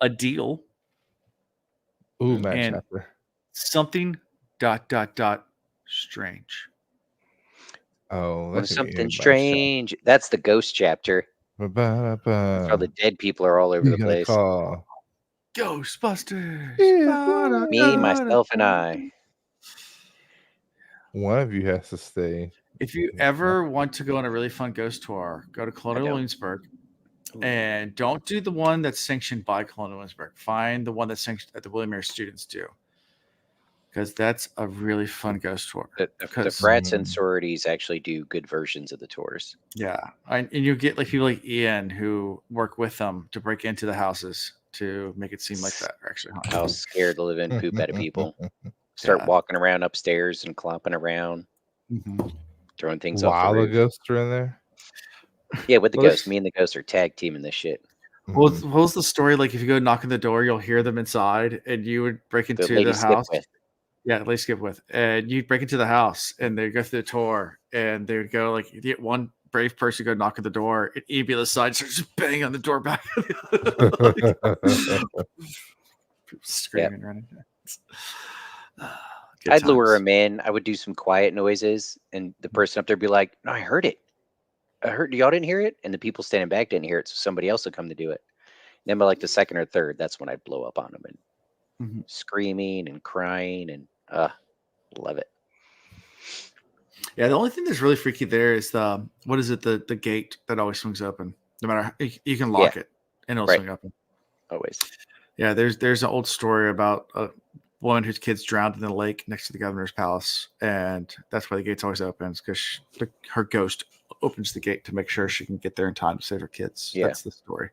A: A deal.
B: Ooh, Matt
A: And-
B: chapter.
A: Something ... strange.
B: Oh,
C: When
B: that's
C: something strange. That's the ghost chapter. That's how the dead people are all over the place.
B: Call.
A: Ghostbusters.
B: Yeah.
C: Me, myself, and I.
B: One of you has to stay.
A: If you ever want to go on a really fun ghost tour, go to Colonial
C: don't.
A: Williamsburg. And don't do the one that's sanctioned by Colonial Williamsburg. Find the one that's sanctioned that the William Mary students do. Because that's a really fun ghost tour.
C: The frats and sororities actually do good versions of the tours.
A: Yeah. And you get like people like Ian who work with them to break into the houses to make it seem like that are actually haunted.
C: How scared the living poop out of people. Start walking around upstairs and clomping around, throwing things off
B: While
C: the
B: the
C: roof.
B: ghosts are in there.
C: Yeah, with the
A: Well,
C: ghost. Me and the ghost are tag teaming this shit.
A: What was the story like? If you go knock on the door, you'll hear them inside, and you would break into
C: The lady
A: the
C: skip
A: house.
C: with.
A: Yeah, lady skip with, and you'd break into the house, and they'd go through the tour, and they would go like you get one brave person go knock on the door, and you'd be on the side, start just banging on the door back, screaming, running. Good
C: I'd lure
A: times.
C: him in. I would do some quiet noises, and the person up there would be like, "No, I heard it. I heard y'all didn't hear it," and the people standing back didn't hear it, so somebody else would come to do it. And then by like the second or third, that's when I'd blow up on them and screaming and crying and love it.
A: Yeah, the only thing that's really freaky there is the what is it? The gate that always swings open. No matter you can lock it and it'll swing open.
C: Always.
A: Yeah, there's an old story about a woman whose kids drowned in the lake next to the governor's palace, and that's why the gate's always open, because her ghost opens the gate to make sure she can get there in time to save her kids.
C: Yeah.
A: That's the story.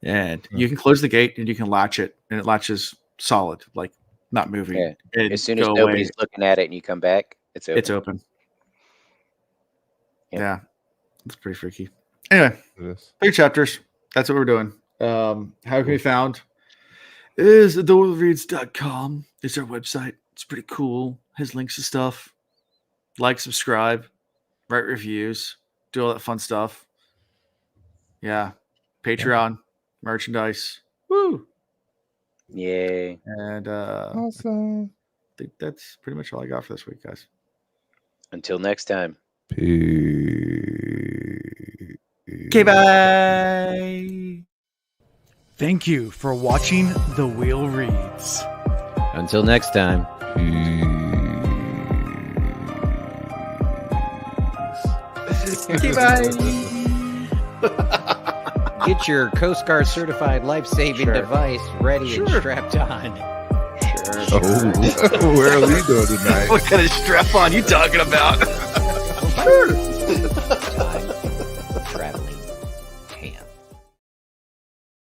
A: And you can close the gate and you can latch it, and it latches solid, like not moving.
C: Yeah.
A: And
C: As soon as
A: go
C: nobody's
A: away,
C: looking at it and you come back, it's open.
A: it's open.
C: Yeah.
A: Yeah, it's pretty freaky. Anyway,
B: It is.
A: 3 chapters. That's what we're doing. How can be found? Is thewillreads.com. It's our website. It's pretty cool. Has links to stuff. Like, subscribe, write reviews, do all that fun stuff. Yeah. Patreon, merchandise. Woo!
C: Yay.
A: And
B: Awesome.
A: I think that's pretty much all I got for this week, guys.
C: Until next time.
B: Peace.
A: Okay, bye. Thank you for watching The Wheel Reads.
F: Until next time.
A: Okay, bye.
F: Get your Coast Guard certified life-saving
C: Sure.
F: device ready and
A: Sure.
F: strapped on.
B: Oh, where are we going tonight?
A: What kind of strap on you talking about?